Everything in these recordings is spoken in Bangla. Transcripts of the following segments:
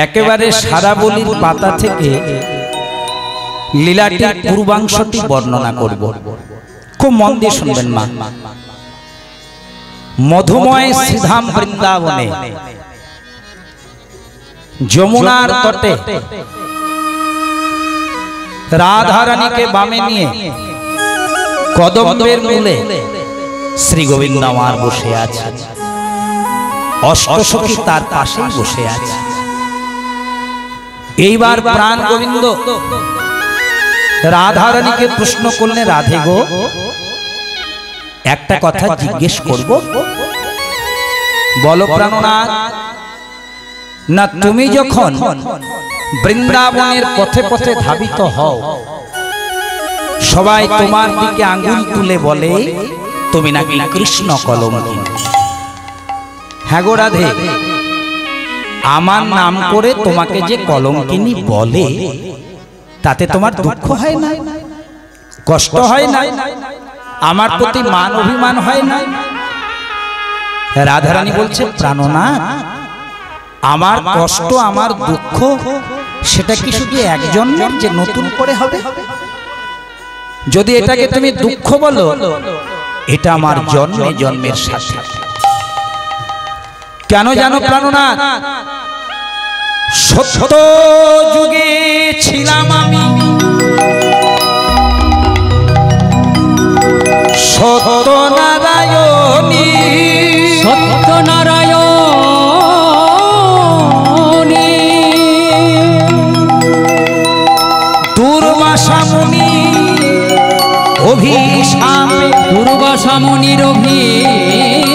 একেবারে সারাবলির পাতা থেকে লীলাটির পূর্বাংশটি বর্ণনা করব। খুব মন দিয়ে শুনবেন মা। মধুময় শ্রীধাম বৃন্দাবনে যমুনার তটে রাধারানীকে বামে নিয়ে কদম্বের মূলে শ্রী গোবিন্দ আমার বসে আছে, অষ্টসখী তার পাশেই বসে আছে। এইবার প্রাণ গোবিন্দ রাধারানীকে প্রশ্ন করলে, রাধে গো, একটা কথা জিজ্ঞেস করব, বলো প্রাণনাথ। না, তুমি যখন বৃন্দাবনের পথে পথে ধাবিত হও, সবাই তোমার দিকে আঙ্গুল তুলে বলে তুমি নাকি কৃষ্ণ কলঙ্কিনী। হ্যাঁ গো রাধে, আমার নাম করে তোমাকে যে কলঙ্কিনী বলে, তাতে তোমার দুঃখ হয় না, কষ্ট হয় না, আমার প্রতি মান অভিমান হয় না? রাধারানী বলছে, প্রাণনাথ, আমার কষ্ট আমার দুঃখ সেটা কি শুধু একজনের যে নতুন করে হবে? যদি এটাকে তুমি দুঃখ বলো, এটা আমার জন্মে জন্মের সাথে। কেন জানো প্রাণনাথ? সত্য যুগে ছিলাম আমি, সত্যনারায়ণী, সত্যনারায়ণী, দুর্বাসা মুনি অভিশাপে, দুর্বাসা মুনির অভিশাপে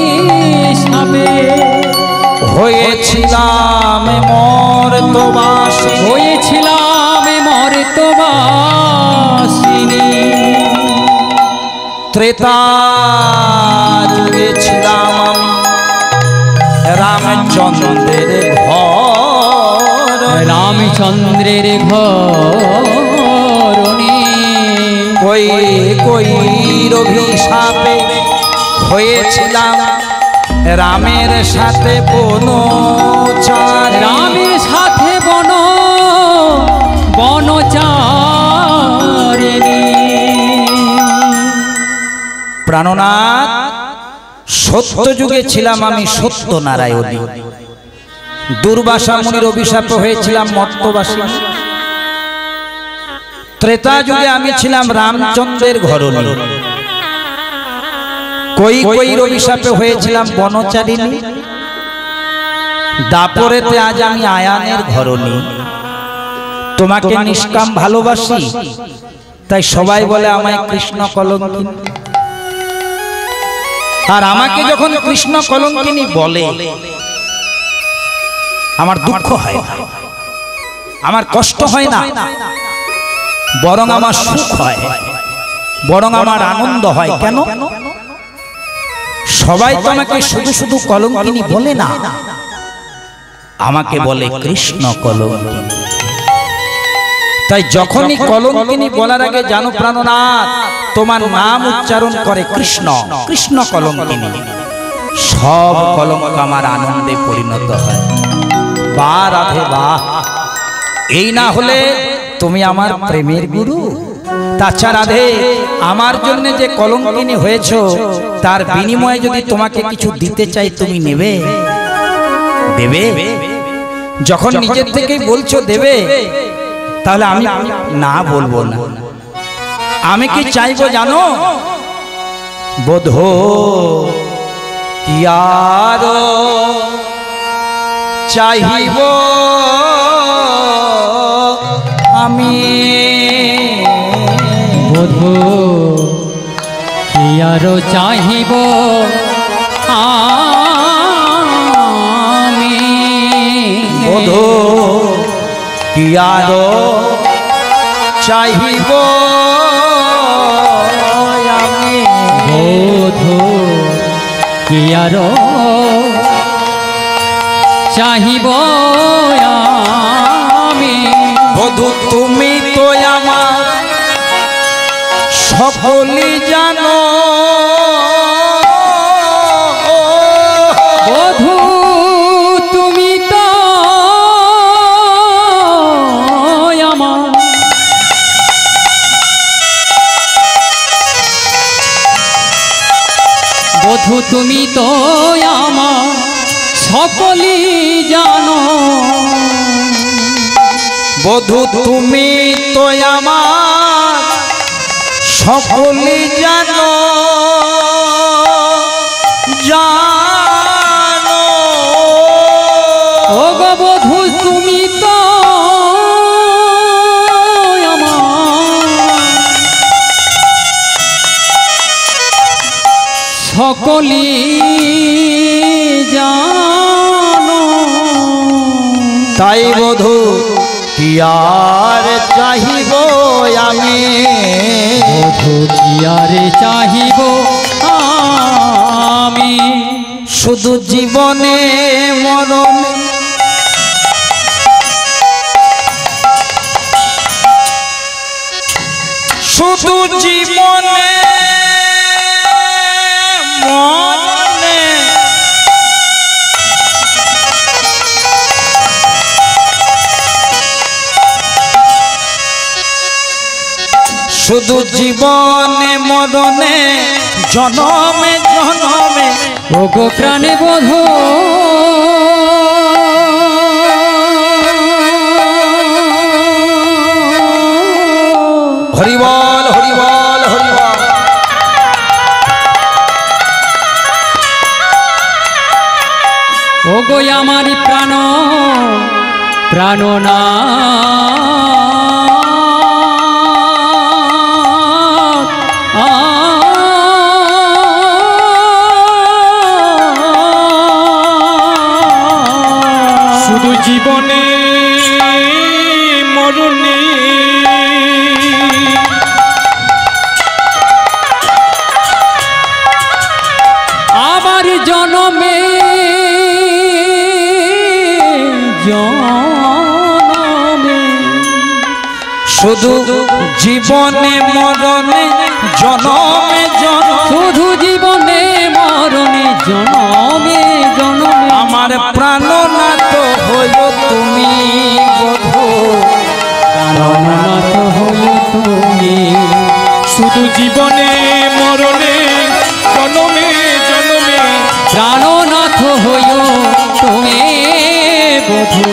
হয়েছিলাম মর্তবাসী, হয়েছিলাম মর্তবাসিনী। ত্রেতা যুগে ছিলাম রামচন্দ্রের ঘর, রামচন্দ্রের ঘরণী। কই কই অভিশাপে হয়েছিলাম রামের সাথে বনচারী, রামের সাথে বনচারিণী। প্রাণনাথ, সত্য যুগে ছিলাম আমি সত্যনারায়ণী, দুর্বাসা মুনির অভিশাপে হয়েছিলাম মর্তবাসিনী। ত্রেতা যুগে আমি ছিলাম রামচন্দ্রের ঘরণী, কই কই অভিশাপে হয়েছিলাম বনচারিণী। দাপরেতে আজ আমি আয়ানের ঘরণী। তোমাকে নিষ্কাম ভালোবাসি, তাই সবাই বলে আমায় কৃষ্ণ কলঙ্কিনী। আর আমাকে যখন কৃষ্ণ কলঙ্কিনী বলে, আমার দুঃখ হয় না, আমার কষ্ট হয় না, বরং আমার সুখ হয়, বরং আমার আনন্দ হয়। কেন? সবাই তো আমাকে শুধু শুধু কলঙ্কিনী বলে না, আমাকে বলে কৃষ্ণ কলঙ্কিনী। তাই যখনই কলঙ্কিনী বলার আগে জানো প্রাণনাথ, তোমার নাম উচ্চারণ করে কৃষ্ণ, কৃষ্ণ কলঙ্কিনী। সব কলঙ্ক আমার আনন্দে পরিণত হয়। বা রাধে বা, এই না হলে তুমি আমার প্রেমের গুরু। তাছাড়া রাধে, আমার জন্য যে কলঙ্কিনী হয়েছ, তার বিনিময়ে যদি তোমাকে কিছু দিতে চাই, তুমি নেবে? দেবে? যখন নিজের থেকেই বলছো দেবে, তাহলে আমি না বলবো না। আমি কি চাইবো জানো? বোধো কি আর চাইব আমি, বোধো কি আর চাইব আমি, বোধো কি আর চাইব আমি, বোধো কি আর চাহিব আমি। বধূ তুমি তো আমার সকলই জানো, বধূ তুমি তো বধূ তুমি তো আমার সকলই জানো, বধূ তুমি তো আমার সকলই জানো, জানো ও গো বধূ তুমি তো আমার সকলই জানো। তাই বধূ কি আর চাহিব আমি, বধূ কি আর চাহিব আমি, শুধু জীবনে মরণে শুধু জীবনে মরণে শুধু জীবনে মরণে জনমে জনমে ও গো প্রাণে বধূ হরিবল হরিবল হরিবল। ও গো আমার প্রাণ প্রাণনা শুধু জীবনে মরণে আবার জনমে জনমে শুধু জীবনে মরণে জনমে জনমে শুধু জীবনে মরণে জনমে জনমে আমার প্রাণনাথ হইল তুমি বধূ, প্রাণনাথ হইল তুমি, শুধু জীবনে মরণে জনমে জনমে প্রাণনাথ হইল তুমি বধূ,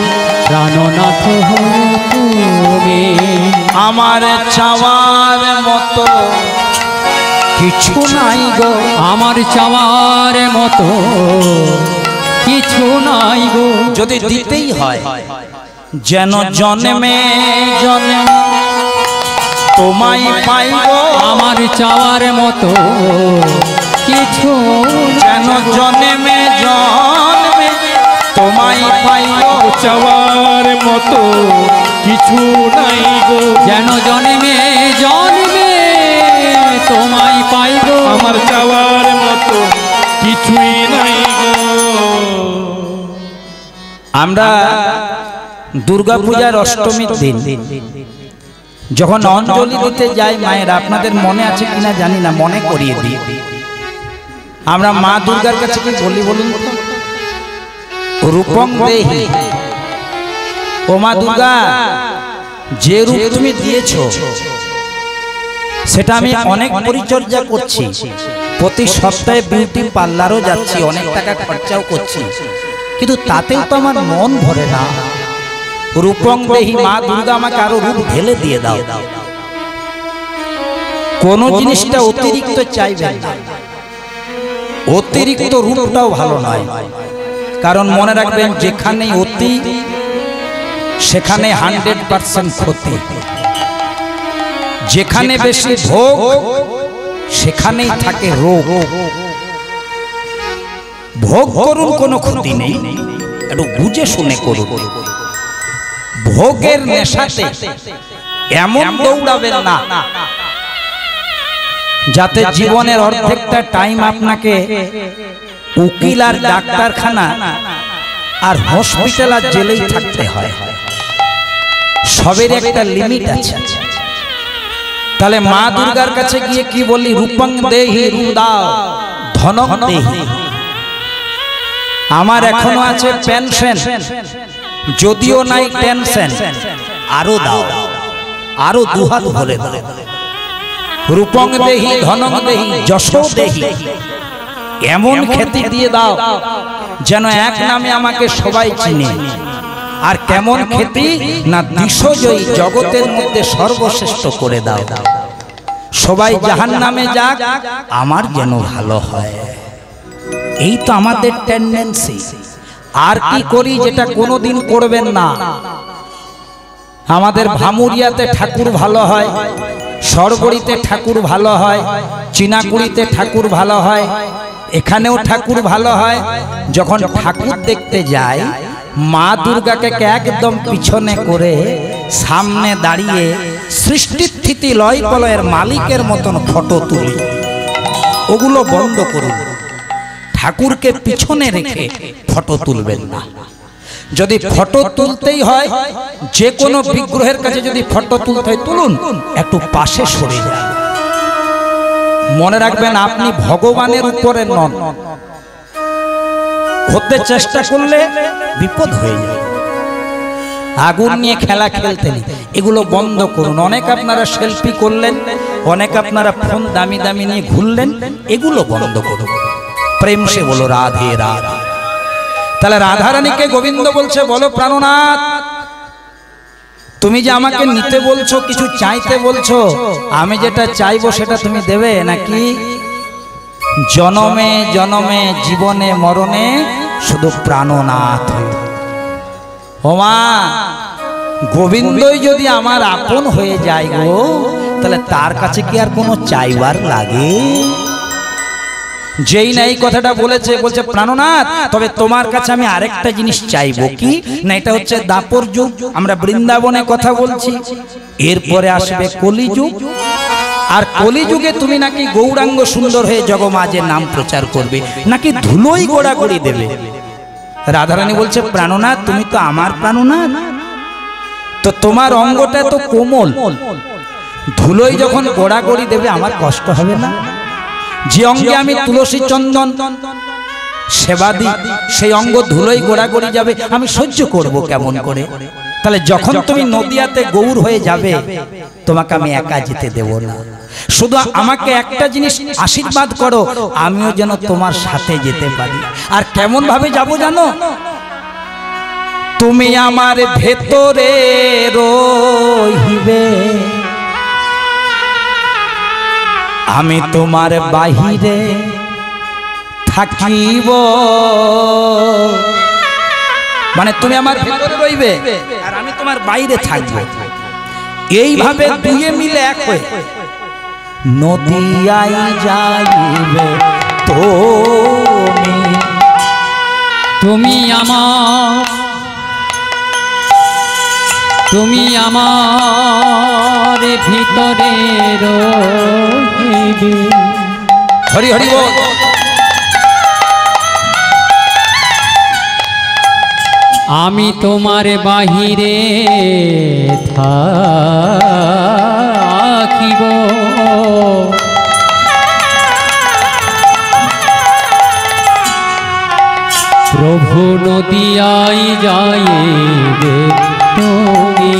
প্রাণনাথ হইল তুমি। আমার চাওয়ার মতো কিছু নাই গো, আমার চাওয়ার মতো কিছু নাই গো, যদি দিতেই হয় যেন জন্মে জন্মে তোমায় পাইব, আমার চাওয়ার মতো কিছু যেন জন্মে জন্মে তোমায় পাইব, চাওয়ার মতো কিছু নাই গো, যেন জন্মে জন্মে তোমায় পাইব, আমার চাওয়ার মতো কিছুই নাই গো। আমরা দুর্গা পূজার অষ্টমীর দিন যখন অঞ্জলি দিতে যাই মায়ের, আপনাদের মনে আছে কিনা জানি না, মনে করিয়ে দিই, আমরা মা দুর্গার কাছে কি বলি বলুন তো? রূপং দেহি, ও মা দুর্গা যে রূপ তুমি দিয়েছো সেটা আমি অনেক পরিচর্যা করছি, প্রতি সপ্তাহে বিউটি পার্লারও যাচ্ছি, অনেক টাকা খরচাও করছি, কিন্তু তাতেও তো আমার মন ভরে না। রূপং দেহি, মা দুর্গা আমাকে আরো রূপ ঢেলে দিয়ে দাও। কোন জিনিসটা অতিরিক্ত চাইবেন না, অতিরিক্ত রূপটাও ভালো নয়, কারণ মনে রাখবেন যেখানে অতি সেখানে 100% ক্ষতি, যেখানে বেশি ভোগ সেখানেই থাকে রোগ। ভোগ করুন, কোনো ক্ষতি নেই, একটু বুঝে শুনে করুন। ভোগের নেশাতে এমন দৌড়াবেন না যাতে জীবনের অর্ধেকটা টাইম আপনাকে উকিল আর ডাক্তারখানা আর হসপিটাল আর জেলেই থাকতে হয়। সবের একটা লিমিট আছে। তাহলে মা দুর্গার কাছে গিয়ে কি বলি? রূপং দেহি, রূপ দাও, ধনং দেহি। আমার এখনো আছে পেনশন, যদিও নাই টেনশন, আরো দাও, আরো দুহাত ভরে দাও। রূপং দেহি, ধনং দেহি, যশো দেহি। এমন খ্যাতি দিয়ে দাও যেন এক নামে আমাকে সবাই চিনে। আর কেমন খ্যাতি না, বিশ্বজয়ী, জগতের মধ্যে সর্বশ্রেষ্ঠ করে দাও। সবাই জাহান্নামে যাক, আমার যেন ভালো হয়। এই তো আমাদের টেন্ডেন্সি। আর কি করি যেটা কোনোদিন করবেন না। আমাদের ভামুরিয়াতে ঠাকুর ভালো হয়, সরবড়িতে ঠাকুর ভালো হয়, চিনাকুড়িতে ঠাকুর ভালো হয়, এখানেও ঠাকুর ভালো হয়। যখন ঠাকুর দেখতে যায়, মা দুর্গাকে একদম পিছনে করে সামনে দাঁড়িয়ে সৃষ্টির স্থিতি লয় কলয়ের মালিকের মতন ফটো তুলি। ওগুলো বন্ধ করুন। ঠাকুরকে পিছনে রেখে ফটো তুলবেন না। যদি ফটো তুলতেই হয়, যে কোনো বিগ্রহের কাছে যদি ফটো তুলতে হয় তুলুন, একটু পাশে সরে যান। মনে রাখবেন, আপনি ভগবানের উপরে নন। হতে চেষ্টা করলে বিপদ হয়ে যায়। আগুন নিয়ে খেলা খেলতে নেই, এগুলো বন্ধ করুন। অনেক আপনারা সেলফি করলেন, অনেক আপনারা ফোন দামি দামি নিয়ে ঘুরলেন, এগুলো বন্ধ করুন। প্রেম সে বলো রাধে রাধে। তাহলে রাধারানীকে গোবিন্দ বলছে, বলো প্রাণনাথ, তুমি যে আমাকে নিতে বলছো, কিছু চাইতে বলছো, আমি যেটা চাইবো সেটা তুমি দেবে নাকি? জনমে জনমে জীবনে মরণে শুধু প্রাণনাথ। ওমা, গোবিন্দই যদি আমার আপন হয়ে যায় গো, তাহলে তার কাছে কি আর কোনো চাইবার লাগে? যেই না এই কথাটা বলেছে, বলছে প্রাণনাথ, তবে তোমার কাছে আমি আরেকটা জিনিস চাইবো। কি না, এটা হচ্ছে দাপর যুগ, আমরা বৃন্দাবনে কথা বলছি। এরপরে আসবে কলিযুগ, আর কলিযুগে তুমি নাকি গৌরাঙ্গ সুন্দর হয়ে জগমাজের নাম প্রচার করবে, নাকি ধুলোই গোড়াগড়ি দেবে। রাধারানী বলছে, প্রাণনাথ, তুমি তো আমার প্রাণনাথ, তো তোমার অঙ্গটা তো কোমল, ধুলোই যখন গোড়াগড়ি দেবে আমার কষ্ট হবে না? যে অঙ্গে আমি তুলসী চন্দন সেবা দিই, সেই অঙ্গ ধুলোই গোড়াগড়ি যাবে, আমি সহ্য করব কেমন করে? তাহলে যখন তুমি নদিয়াতে গৌর হয়ে যাবে, তোমাকে আমি একা যেতে দেব না। শুধু আমাকে একটা জিনিস আশীর্বাদ করো, আমিও যেন তোমার সাথে যেতে পারি। আর কেমন ভাবে যাব জানো? তুমি আমার ভেতরে রহিবে, আমি তোমার বাহিরে থাকিব। মানে তুমি আমার ভেতরে রইবে আর আমি তোমার বাইরে থাকব। এইভাবে দুয়ে মিলে এক হয়ে নদিয়ায় যাইবে তুমি আমার ভিতরে রহিবে। হরি হরি বল। আমি তোমার বাহিরে থাকিব, প্রভু নদিয়ায় যাইবে তুমি।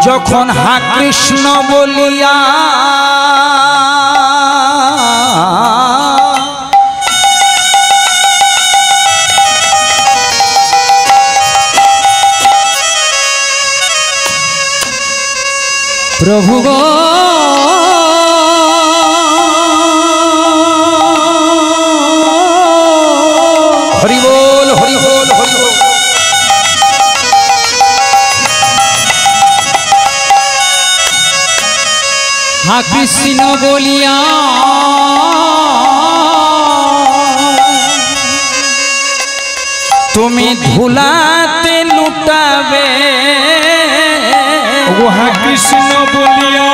যখন হা কৃষ্ণ বলিয়া প্রভু গো হরি বল, হরি বল, হরি বল। হা কৃষ্ণ বলিয়া তুমি ধুলাতে লুটাবে, ওহা কৃষ্ণ বলিয়া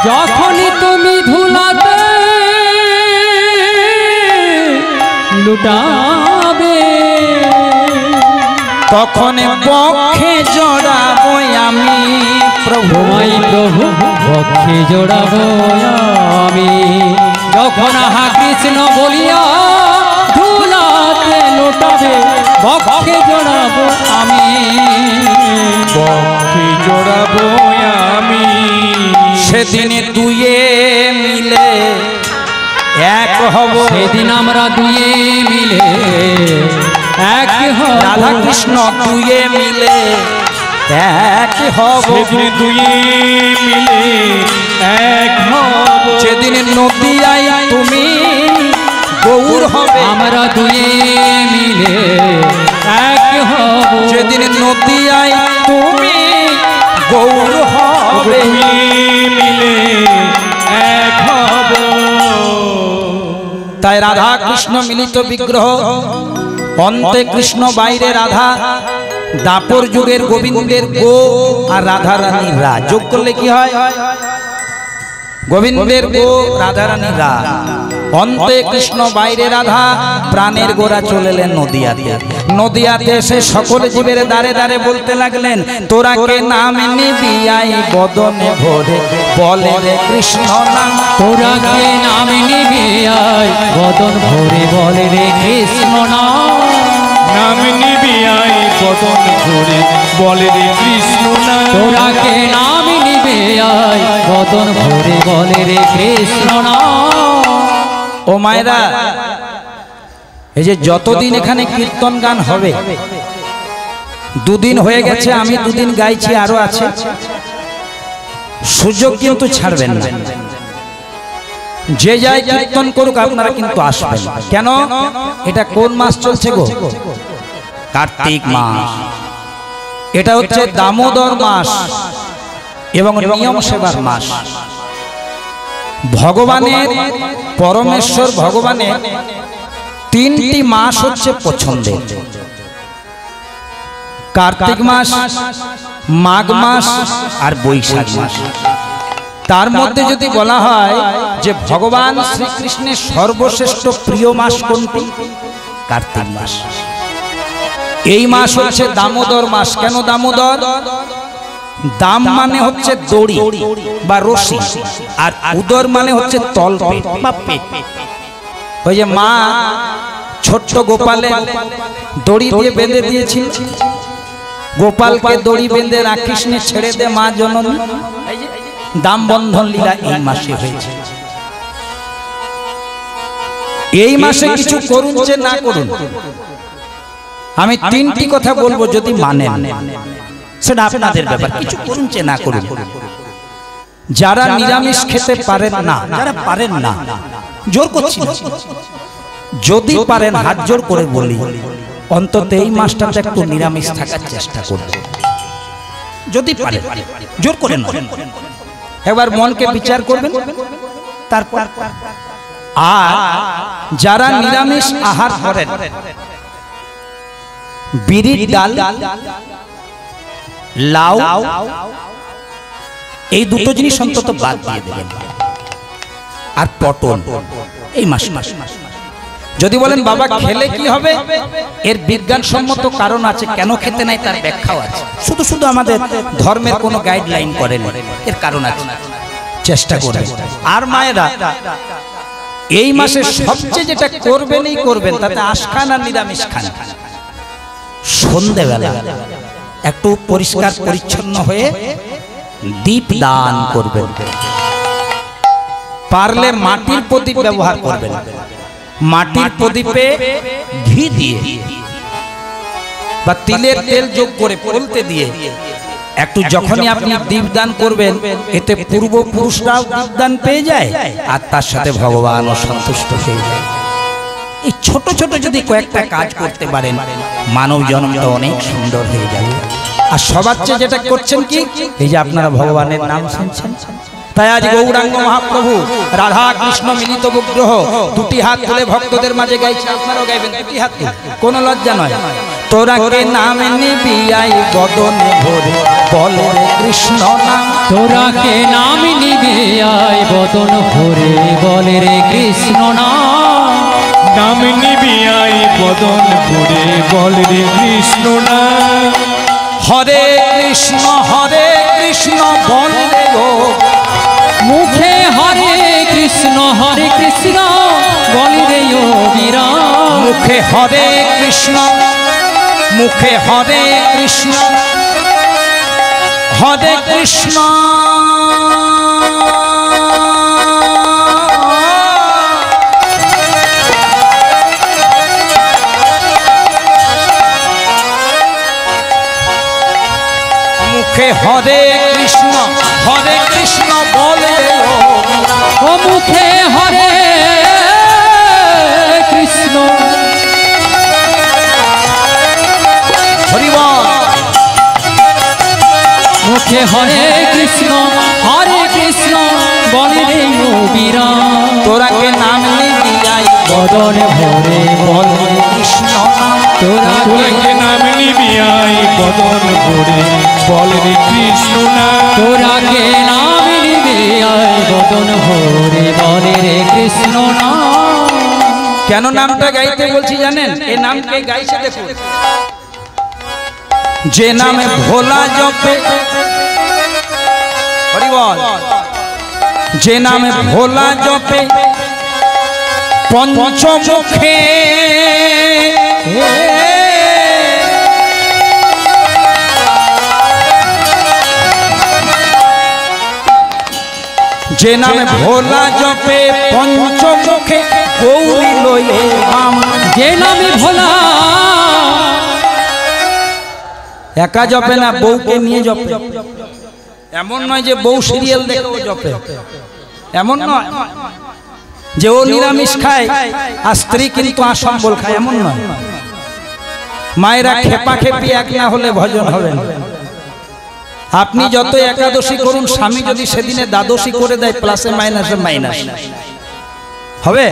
যখনই তুমি ধুলাতে লুটাবে, তখন বক্ষে জড়াবো আমি প্রভু। তোমায় প্রভু বক্ষে জোড়াবো আমি। যখন হা কৃষ্ণ বলিয়া ধুলাতে লুটাবে, বক্ষে জোড়াবো আমি, বক্ষে জোড়াবো সেদিনে দুয়ে মিলে এক হব, সেদিন আমরা দুয়ে মিলে এক হব। রাধা কৃষ্ণ দুয়ে মিলে এক হব, সেদিন দুয়ে মিলে এক হব। যেদিন নদিয়ায় তুমি গৌর হবে, আমরা দুয়ে মিলে এক হব। যেদিন নদিয়ায় তুমি গৌর হবে, দুয়ে মিলে এক হব। তাই রাধা কৃষ্ণ মিলিত বিগ্রহ, অন্তে কৃষ্ণ বাইরে রাধা, দাপর যুগের গোবিন্দের গো আর রাধা রানীর রা যোগ করলে কি হয়? গোবিন্দের গো রাধা রানীর রা, অন্তে কৃষ্ণ বাইরে রাধা, প্রাণের গোরা চলেলেন নদিয়াতে। নদিয়াতে এসে সকল জীবের দ্বারে দ্বারে বলতে লাগলেন, তোরা কে নাম নিবি আই বদনে ভরে, বলে রে কৃষ্ণ নাম। তোরা কে নাম নিবি আয় বদন ভরে, বলে রে কৃষ্ণ নাম। নাম নিবি আই বদন ভরে, বলে রে কৃষ্ণ নাম। তোরা কে নাম নিবি আয় বদন ভরে, বলে রে কৃষ্ণ নাম। ও মায়েরা, এই যে যতদিন এখানে কীর্তন গান হবে, দুদিন হয়ে গেছে, আমি দুদিন গাইছি, আরো আছে, সুযোগ কিন্তু ছাড়বেন না। যে যাই কীর্তন করুক আপনারা কিন্তু আসবেন। কেন? এটা কোন মাস চলছে গো? কার্তিক মাস। এটা হচ্ছে দামোদর মাস এবং নিয়ম সেবার মাস। ভগবানের, পরমেশ্বর ভগবানের তিনটি মাস হচ্ছে পছন্দের, কার্তিক মাস, মাঘ মাস আর বৈশাখ মাস। তার মধ্যে যদি বলা হয় যে ভগবান শ্রীকৃষ্ণের সর্বশ্রেষ্ঠ প্রিয় মাস কোনটি? কার্তিক মাস। এই মাস হচ্ছে দামোদর মাস। কেন দামোদর? দাম মানে হচ্ছে দড়ি বা রশি, আর উদর মানে হচ্ছে তলপেট বা পেট। ওই যে মা ছোট্ট গোপালে দড়ি দিয়ে বেঁধে দিয়েছিল, গোপালকে দড়ি বেঁধে রাখিস নে, ছেড়ে দে মা জননী। দাম বন্ধন লীলা এই মাসে হয়েছে। এই মাসে কিছু করুন যে না করুন, আমি তিনটি কথা বলবো, যদি মানেন সেটা আপনাদের ব্যাপার। কিছু করুন যে না করুন। যারা নিরামিষ খেতে পারেন না, যারা পারেন না, জোর করছি না, যদি পারেন হাত জোর করে বলি, অন্তত এই মাসটাতে একটু নিরামিষ থাকার চেষ্টা করবেন। যদি পারেন, জোর করে না, একবার মনকে বিচার করবেন। তারপর আর যারা নিরামিষ আহার করেন, বিরির ডাল, লাউ, এই দুটো জিনিস অন্তত বাদ দিয়ে দেবেন। আর পটল এই মাস। যদি বলেন বাবা খেলে কি হবে, এর বিজ্ঞানসম্মত কারণ আছে, কেন খেতে নাই তার ব্যাখ্যাও আছে। শুধু শুধু আমাদের ধর্মের কোনো গাইডলাইন করেন, এর কারণ আছে, চেষ্টা করবেন। আর মায়েরা, এই মাসে সবচেয়ে যেটা করবেনই করবেন, তাতে আঁশ খান আর নিরামিষ খান, সন্ধেবেলা একটু পরিষ্কার পরিচ্ছন্ন হয়ে দীপ দান করবেন। পারলে মাটির প্রদীপ ব্যবহার করবেন। মাটির প্রদীপে ঘি দিয়ে বা তিলের তেল যোগ করে পলতে দিয়ে একটু যখনই আপনি দীপদান করবেন, এতে পূর্বপুরুষরাও দীপদান পেয়ে যায় আর তার সাথে ভগবানও সন্তুষ্ট হয়ে যায়। এই ছোট ছোট যদি কয়েকটা কাজ করতে পারেন, মানব জন্মটা অনেক সুন্দর হয়ে যাবে। আর সবার চেয়ে যেটা করছেন কি, এই যে আপনারা ভগবানের নাম শুনছেন। তাই আজ গৌরাঙ্গ মহাপ্রভু রাধা কৃষ্ণ মিলিত বিগ্রহ দুটি হাত তুলে ভক্তদের মাঝে গাইছে। আপনারাও গাইবেন দুটি হাত, কোনো লজ্জা নয়। তোরা কে নাম নিবি আই বদনে ভরে, বলে রে কৃষ্ণ নাম। তোরা কে নাম নিবি আয় বদন ভরে, বলে রে কৃষ্ণ নাম। নাম নিবি আই বদন ভরে, বলে রে কৃষ্ণ নাম। হরে কৃষ্ণ বলে গো, মুখে হরে কৃষ্ণ বলে রে যোগীরা। মুখে হরে কৃষ্ণ, মুখে হরে কৃষ্ণ, হরে কৃষ্ণ মুখে হরে কৃষ্ণ বলে ও মুখে হরে কৃষ্ণ হরি বল। মুখে হরে কৃষ্ণ বলে রে নবীরা তোরাকে নাম লিবিয়াই বদন ভরে বলে কৃষ্ণ তোরাকে নাম নিবিয়াই বদন ভরে বল রে কৃষ্ণ নাম। তোরাকে নাম নিবে আয় বদন ভরে বলে রে কৃষ্ণ নাম। কেন নামটা গাইতে বলছি জানেন? এই নামকে গাইছে দেখুন, যে নামে ভোলা জপে হরি বল, যে নামে ভোলা জপে পঞ্চমুখে যে নামে ভোলা জপে পঞ্চমুখে গৌরী লয়ে মাম। যে নামে ভোলা একা জপে না, বউকে নিয়ে জপে। এমন নয় যে বউ সিরিয়াল দেখে ও জপে, এমন নয় যে ও নিরামিষ খায় আর স্ত্রী কিন্তু আসম্বল খায়, এমন নয়। মায়েরা খেপা খেপি এক না হলে ভজন হবে না। আপনি যত একাদশী করুন, স্বামী যদি সেদিনে দ্বাদশী করে দেয়, প্লাসে মাইনাসে মাইনাস হবে।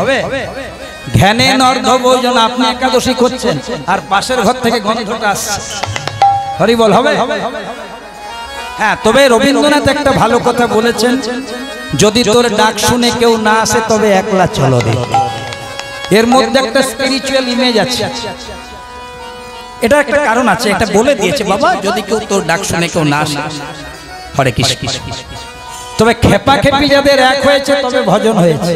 জ্ঞানে নর্ধ ভোজন, আপনি একাদশী করছেন আর পাশের ঘর থেকে গন্ধটা আসছে, হরি বল হবে। হ্যাঁ, তবে রবীন্দ্রনাথ একটা ভালো কথা বলেছেন, যদি তোর ডাক শুনে কেউ না আসে তবে একলা চলো রে। এর মধ্যে একটা স্পিরিচুয়াল ইমেজ আছে, এটা একটা কারণ আছে, এটা বলে দিয়েছে বাবা, যদি কেউ তোর ডাক শুনে কেউ না আসে হরে কৃষ্ণ। তবে খেপা খেপি যাদের এক হয়েছে তবে ভজন হয়েছে।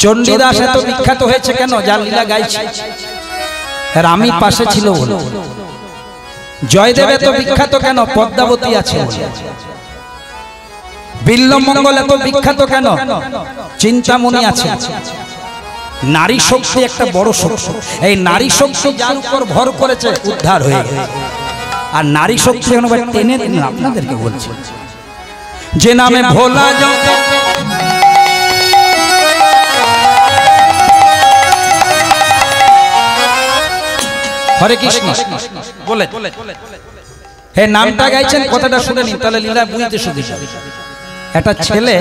চণ্ডীদাস এত বিখ্যাত হয়েছে কেন? যার লীলা গাইছে আর আমি পাশে ছিল বলে। জয়দেব এত বিখ্যাত কেন? পদ্মাবতী আছে। বিল্লমঙ্গল এত বিখ্যাত কেন? চিন্তামণি আছে। নারী শক্তি একটা বড় শক্তি, এই নারী শক্তি যার উপর ভর করেছে উদ্ধার হয়ে গেছে। আর নারী শক্তি টেনে টেনে আপনাদেরকে বলছে, যে নামে ভোলা জপে হরে কৃষ্ণ বলে হে নামটা গাইছেন, কথাটা শুনে নিন তাহলে লীলা বুঝতে সুবিধা। একটা ছেলে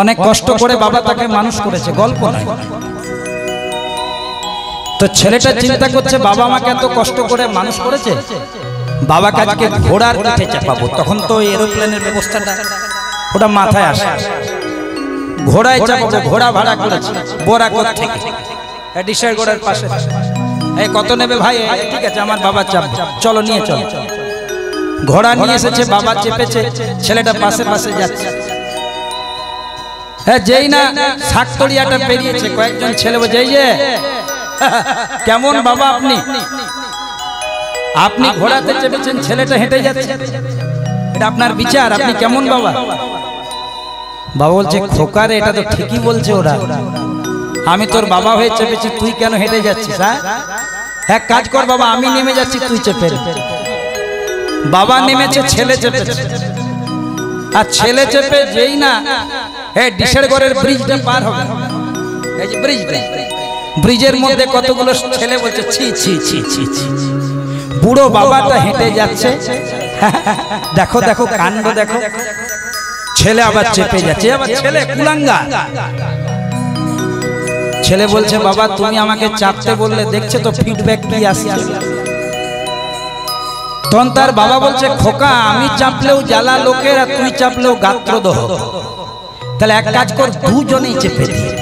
অনেক কষ্ট করে বাবা তাকে মানুষ করেছে, গল্প নয়। তো ছেলেটা চিন্তা করছে, বাবা আমাকে এত কষ্ট করে মানুষ করেছে, বাবা কাজকে ঘোড়ার পিঠে চাপাবো। তখন তো এরোপ্লেনের ব্যবস্থাটা ওটা মাথায় আসে, ঘোড়ায় চাপাবো। ঘোড়া ভাড়া করেছে বোরাকোট থেকে, ডিসাইগড়ের পাশে। এই কত নেবে ভাই? ঠিক আছে, আমার বাবা চাপবে, চলো নিয়ে চলো। ঘোড়া নিয়ে এসেছে, বাবা চেপেছে, ছেলেটা পাশে পাশে যাচ্ছে। হ্যাঁ, যেই না শাকতরিয়াটা পেরিয়েছে, কয়েকজন ছেলে বলছে, এই যে কেমন বাবা আপনি, আপনি ঘোড়াতে চেপেছেন, ছেলেটা হেঁটে যাচ্ছে, এটা আপনার বিচার, আপনি কেমন বাবা? বাবা বলছে, খোকারে এটা তো ঠিকই বলছে ওরা, আমি তোর বাবা হয়ে চেপেছি, তুই কেন হেঁটে যাচ্ছিস? হ্যাঁ, এক কাজ কর বাবা, আমি নেমে যাচ্ছি, তুই চেপে। বাবা নেমেছে, ছেলে চেপেছে। আর ছেলে চেপে যেই না ডিসাইগড়ের ব্রিজটা পার হবে, এই যে ব্রিজ, ব্রিজের মধ্যে কতগুলো ছেলে বলছে, ছি ছি ছি ছি ছি। বুড়ো বাবাটা হেঁটে যাচ্ছে, দেখো দেখো কাণ্ড দেখো। ছেলে আবার চেপে যাচ্ছে, আবার ছেলে কুলাঙ্গা। ছেলে বলছে, বাবা তুমি আমাকে চাপতে বললে, দেখছে তো ফিডব্যাক কি আসছে। তখন তার বাবা বলছে, খোকা আমি চাপলেও জ্বালা লোকের, আর তুই চাপলেও গাত্রদহ। তাহলে এক কাজ কর, দুজনেই চেপে দিয়ে।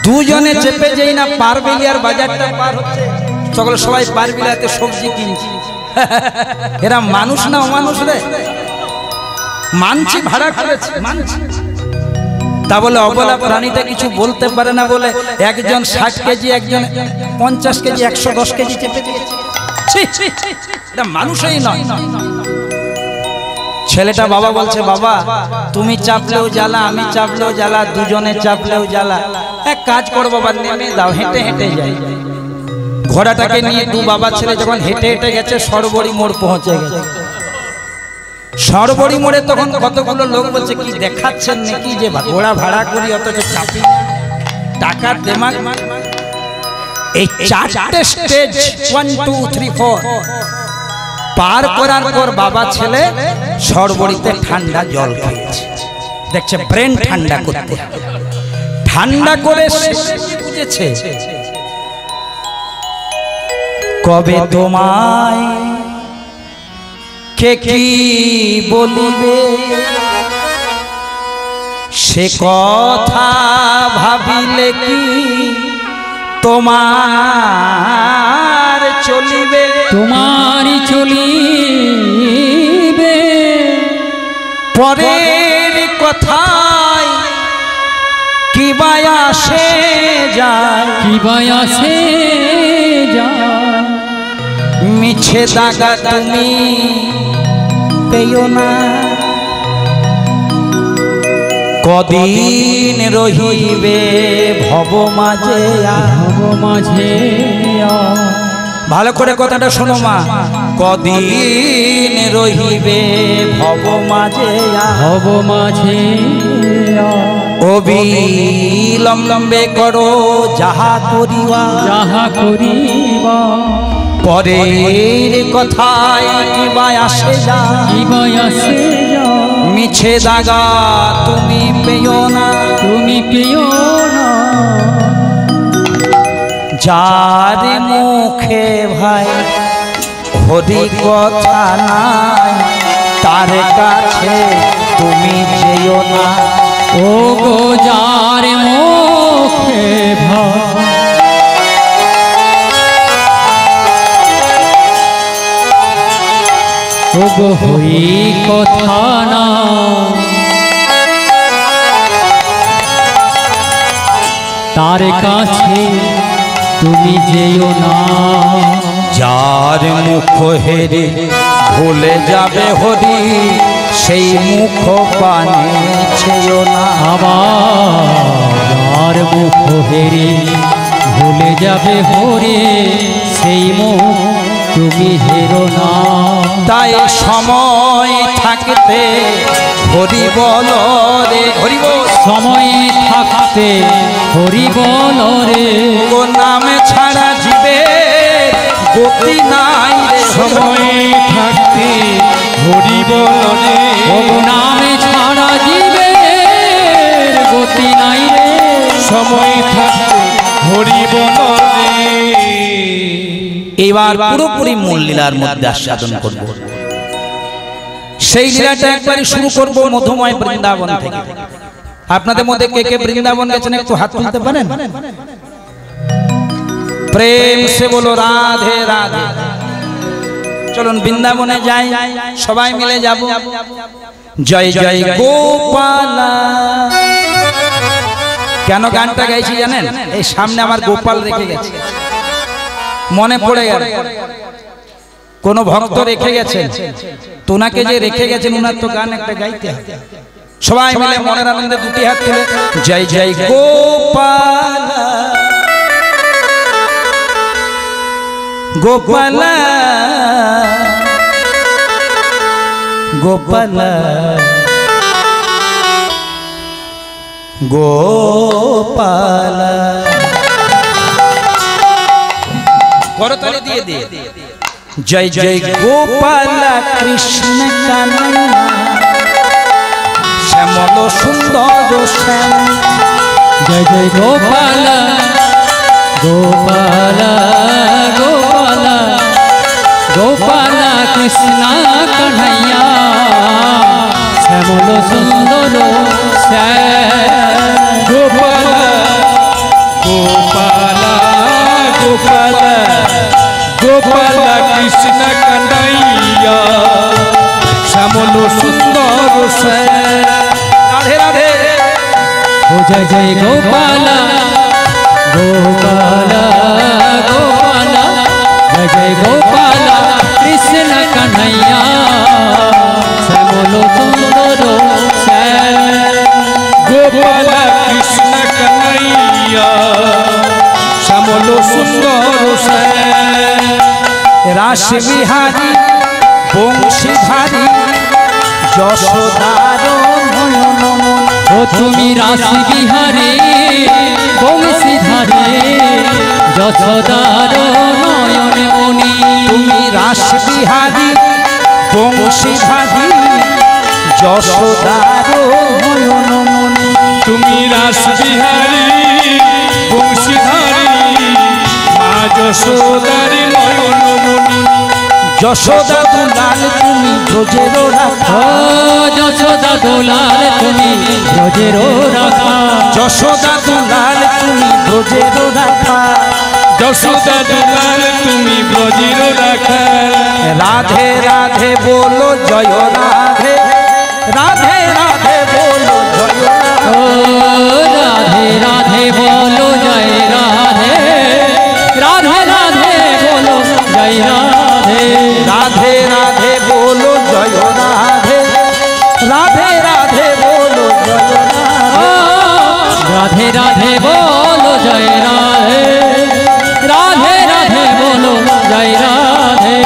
দুজনে চেপে যেই না পারবেলিয়ার বাজারটা পার হচ্ছে, সবাই পারবিলাতে সবজি কিনছি। এরা মানুষ না অমানুষ রে? মানছি, ভাড়া করেছি, মানছি। তা বলে অবলা প্রাণীটা কিছু বলতে পারে না বলে একজন 60 কেজি, একজন 50 কেজি, 110 কেজি চেপে দিয়েছে। এটা মানুষই নয়। ছেলেটা বাবা বলছে, বাবা তুমি চাপলেও জ্বালা, আমি চাপলেও জ্বালা, দুজনে চাপলেও জ্বালা। এক কাজ করো বাবা, নেমে দাও, হেঁটে হেঁটে যাই। ঘোড়াটাকে নিয়ে দু বাবা ছেলে যখন হেঁটে হেঁটে গেছে সরবরি মোড় পৌঁছে গেছে। সরবরি মোড়ে তখন কতগুলো লোক বলছে কি দেখাচ্ছেন নাকি যে ঘোড়া ভাড়া করি অথচ চাপি টাকার দেমাগ। এই চারটে স্টেজ 1 2 3 4 পার করার পর বাবা ছেলে সরবরিতে ঠান্ডা জল খেয়েছে। দেখছে ব্রেন ঠান্ডা করতে, ঠান্ডা করে বুঝেছে কবে তোমায় কে কি বলিবে, সে কথা ভাবিলে কি তোমার চলিবে, তোমারই চলিবে। পরের কথায় কি বায়াসে যায়, কি বায়াসে যায়, মিছে দাগা তুমি পেও না, কদিন রহিবে ভব মাঝে ভব মাঝে। ভালো করে কথাটা শোনো মা, কদিন রহিবে ভব মাঝে ভব মাঝে। অবিলম্বে করো যাহা করিবা, যাহা করিবা, পরের কথায় কি বায়াসে যায়, কি বায়াসে যায়, মিছে দাগা তুমি পেও না, তুমি পেও না। যার মুখে ভাই হরি কথা নাই, তার কাছে তুমি যেও না। ও গো যার মুখে ভাই ও গো হরি কথা না, তার কাছে তুমি যেও না। যার মুখ হেরে ভুলে যাবে হরি, সেই মুখ পানে ছেও না। আবার যার মুখ হেরে ভুলে যাবে হরে, সেই মুখ তুমি হেরো না। তাই সময় থাকতে হরি বল রে, হরি বল, সময় থাকতে হরি বল রে, ও নামে ছাড়া জীবে গতি নাই রে, সময় থাকতে হরি বল রে, ও নামে ছাড়া জীবে গতি নাই রে, সময় থাকতে হরি বল রে। এবার পুরোপুরি মূল লীলার মধ্যে আস্বাদন করব। সেই লীলাটা একবারই শুরু করব মধুময় বৃন্দাবন থেকে। আপনাদের মধ্যে কে কে বৃন্দাবন গেছেন একটু হাত তুলতে পারেন? প্রেম সে বলো রাধে রাধে। চলুন বৃন্দাবনে যাই, সবাই মিলে যাব। জয় জয় গোপালা। কেন গানটা গাইছি জানেন? এই সামনে আমার গোপাল রেখে গেছে, মনে পড়ে গেল কোন ভক্ত রেখে গেছেন, তোনাকে যে রেখে গেছেন উনার তো গান একটা গাইতে হবে। সবাই মিলে মনের আনন্দে দুটি হাত তুলে জয় জয় গোপালা গোপালা গোপালা গোপালা। করতালি দিয়ে দিয়ে জয় জয় গোপালা কৃষ্ণ কানাইয়া, শ্যামল সুন্দর শ্যাম। জয় জয় গোপাল গোপাল গোপাল গোপাল কৃষ্ণ কন্হैया, শ্যামল সুন্দর শ্যাম। গোপাল গোপাল গোপাল গোপাল কৃষ্ণ কানাইয়া, শ্যামল সুন্দর শ্যাম। রাধে রাধে। ও জয় জয় গোপাল গোপাল গোপাল জয় জয় গোপাল কৃষ্ণ কন্হैया, শ্যামল সুন্দর শ্যাম। গোপাল কৃষ্ণ কানাইয়া, শ্যামল শ্যামল সুন্দর শ্যাম রাস বিহারী বংশীধারী যশোদার নয়ন মনি। ও তুমি রাশি বিহারী বংশীধারী যশোদার নয়ন মনি। তুমি রাস বিহারী বংশীধারী যশোদার নয়ন মনি। তুমি রাস বিহারী বংশীধারী মা যশোদারি নয়ন মনি। যশোদা দুলাল তুমি ব্রজের রাখা। ও যশোদা দুলাল তুমি ব্রজের রাখা। যশোদা দুলাল তুমি ব্রজের রাখা। যশোদা দুলাল তুমি ব্রজের রাখা। রাধে রাধে বলো জয় রাধে, রাধে রাধে বলো জয় রাধে। ও রাধে রাধে বলো জয় রাধে, রাধে রাধে বলো জয় রাধে। রাধে রাধে বলো জয় রাধে, রাধে রাধে বলো জয় রাধে। ও রাধে রাধে বলো জয় রাধে, রাধে রাধে বলো জয় রাধে।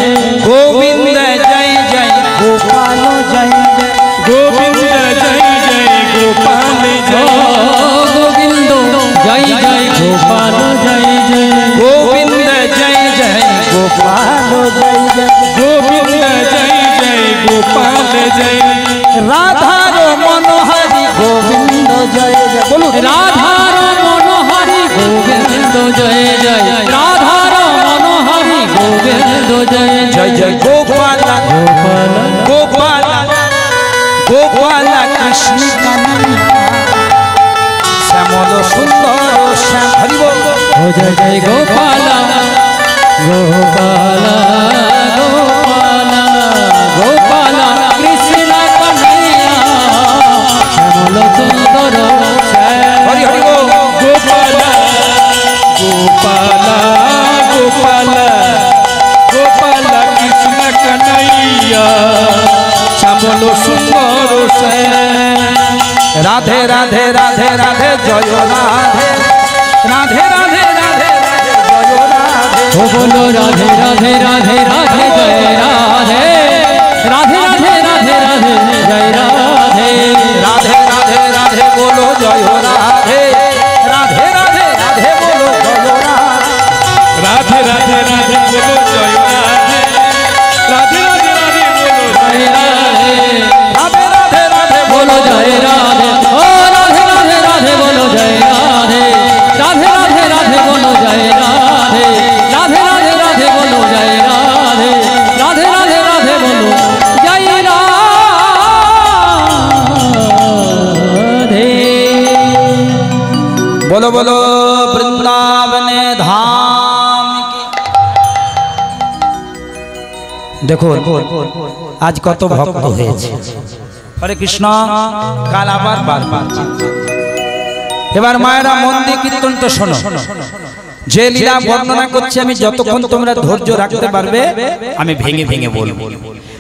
গোবিন্দ জয় জয় গোপাল জয় জয়। গোবিন্দ জয় জয় গোপাল ও জয়। গোবিন্দ জয় জয় গোপাল জয় জয়। গোবিন্দ জয় জয় গোপাল জয় জয়। গোবিন্দ জয় জয় গোপাল জয়। রাধার মনোহরি গোবিন্দ জয় জয়। বলুন রাধার মনোহরি গোবিন্দ জয় জয়, রাধার মনোহরি গোবিন্দ জয় জয় জয় গোপাল গোপাল। গোপাল গোপাল কৃষ্ণ কানাইয়া শ্যামল সুন্দর শ্যাম। হরি বল। ও জয় জয় গোপাল গোপাল গোপাল গোপাল কৃষ্ণ কন্হৈয়া শ্যামল সুন্দর শ্যাম। হরি হরি বল। গোপাল গোপাল গোপাল গোপাল কৃষ্ণ কন্হৈয়া শ্যামল সুন্দর শ্যাম। রাধে রাধে রাধে রাধে জয় রাধে, রাধে রাধে রাধে রাধে জয় রাধে। ও বলো রাধে রাধে রাধে রাধে জয় রাধে, রাধে রাধে রাধে রাধে জয় রাধে। রাধে রাধে রাধে বলো জয় রাধে, রাধে রাধে রাধে বলো জয় রাধে। রাধে রাধে রাধে বলো জয় রাধে। রাধে রাধে রাধে বলো জয় রাধে, রাধে রাধে রাধে বলো জয় রাধে। ও রাধে রাধে রাধে বলো জয় রাধে, রাধে রাধে রাধে বলো জয় রাধে, রাধে রাধে রাধে বলো জয় রাধে, রাধে রাধে রাধে বলো জয় রাধে। বলো বলো বৃন্দাবনে ধাম কি। দেখুন আজ কত ভক্ত হয়েছে। হরে কৃষ্ণ। কাল আবার বারবার। এবার মায়েরা মন দিয়ে কীর্তনটা শোনো। যে লীলা বর্ণনা করছি আমি, যতক্ষণ তোমরা ধৈর্য রাখতে পারবে আমি ভেঙে ভেঙে বলবো।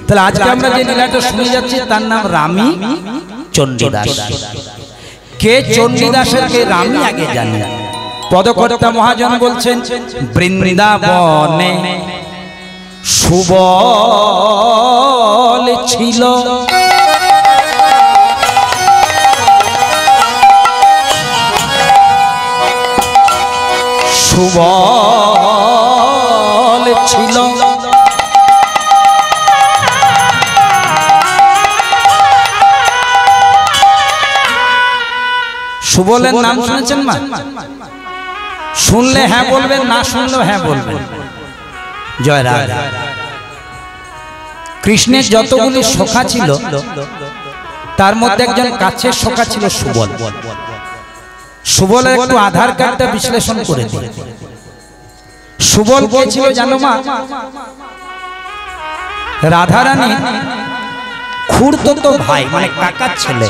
তাহলে আজকে আমরা যে লীলাটা শুনে যাচ্ছি তার নাম রামী চণ্ডীদাস। কে চণ্ডীদাসের কে রামী আগে জানি। পদকর্তা মহাজন বলছেন বৃন্দাবনে সুবল ছিল, সুবল ছিল। সুবলের নাম শুনেছেন মা? শুনলে হ্যাঁ বলবেন, না শুনলেও হ্যাঁ বলবেন। জয় রাধা। কৃষ্ণের যতগুলি সখা ছিল তার মধ্যে একজন কাছের সখা ছিল সুবল। সুবলের একটু আধার কার্ডটা বিশ্লেষণ করে দিই। সুবল কে ছিল জানো মা? রাধারানী খুড়তো ভাই, মানে কাকার ছেলে।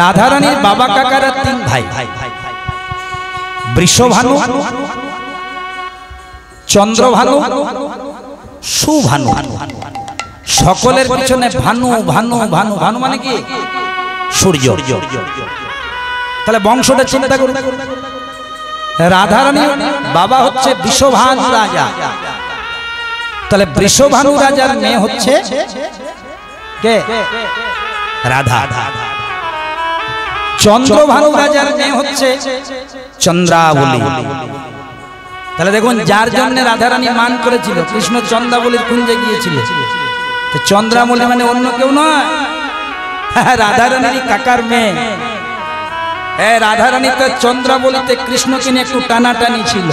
রাধারানীর বাবা কাকারা তিন ভাই, বৃষভানু, চন্দ্রভানু, সুভানু। সকলের পিছনে ভানু ভানু ভানু। ভানু মানে কি? সূর্য। তাহলে বংশটা চিন্তা করুন। রাধারানী বাবা হচ্ছে বৃষভানু রাজা, তাহলে বৃষভানু রাজার মেয়ে হচ্ছে কে? রাধা। চন্দ্রভানু রাজার মেয়ে হচ্ছে চন্দ্রাবলী। তাহলে দেখুন, যার জন্য রাধারানী মান করেছিল, কৃষ্ণ চন্দ্রাবলীর কুঞ্জে গিয়েছিল, তো চন্দ্রাবলী মানে অন্য কেউ নয়, রাধারানীর কাকার মেয়ে। রাধারানী তো চন্দ্রাবলীতে কৃষ্ণকে নিয়ে একটু টানাটানি ছিল।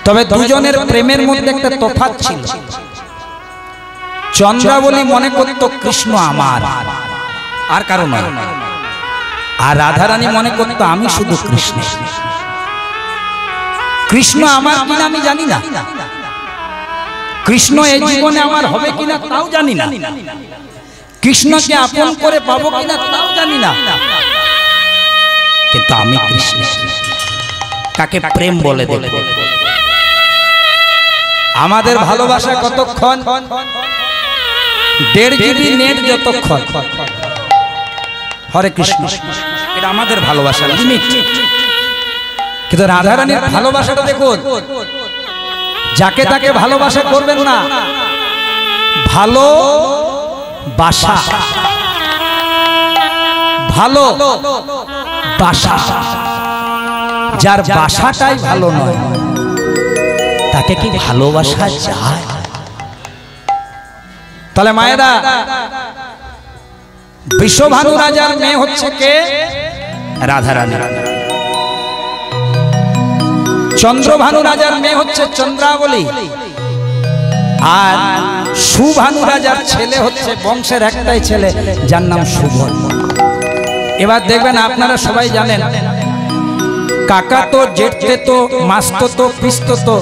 তবে দুজনের প্রেমের মধ্যে একটা তফাৎ ছিল। চন্দ্রাবলী মনে করত কৃষ্ণ আমার, আর কারণ নয়, আর রাধারানী মনে করত আমি শুধু কৃষ্ণ। কৃষ্ণ আমার কিনা আমি জানি না, কৃষ্ণ এই জীবনে আমার হবে কিনা তাও জানি না, কৃষ্ণকে আপন করে পাবো কিনা তাও জানি না, কিন্তু আমি কৃষ্ণ। কাকে প্রেম বলে দেখো। আমাদের ভালোবাসা কতক্ষণ? 1.5 GB নেট যতক্ষণ। হরে কৃষ্ণ, এটা আমাদের ভালোবাসা লিমিট। কিন্তু রাধারানীর ভালোবাসাটা দেখুন, যাকে তাকে ভালোবাসা করবেন না, ভালো বাসা, ভালো বাসা। যার বাসাটাই ভালো নয় তাকে কি ভালোবাসা যায়? তাহলে মায়েরা, বৃষভানু রাজার মেয়ে হচ্ছে কে? রাধারানী। চন্দ্রভানু রাজার মেয়ে হচ্ছে চন্দ্রাবলী, আর সুভানু রাজার ছেলে হচ্ছে, বংশের একটাই ছেলে যার নাম সুবল। এবার দেখবেন, আপনারা সবাই জানেন, কাকা তো, জেঠতে তো, মাস্তো তো, পিস্তো তো,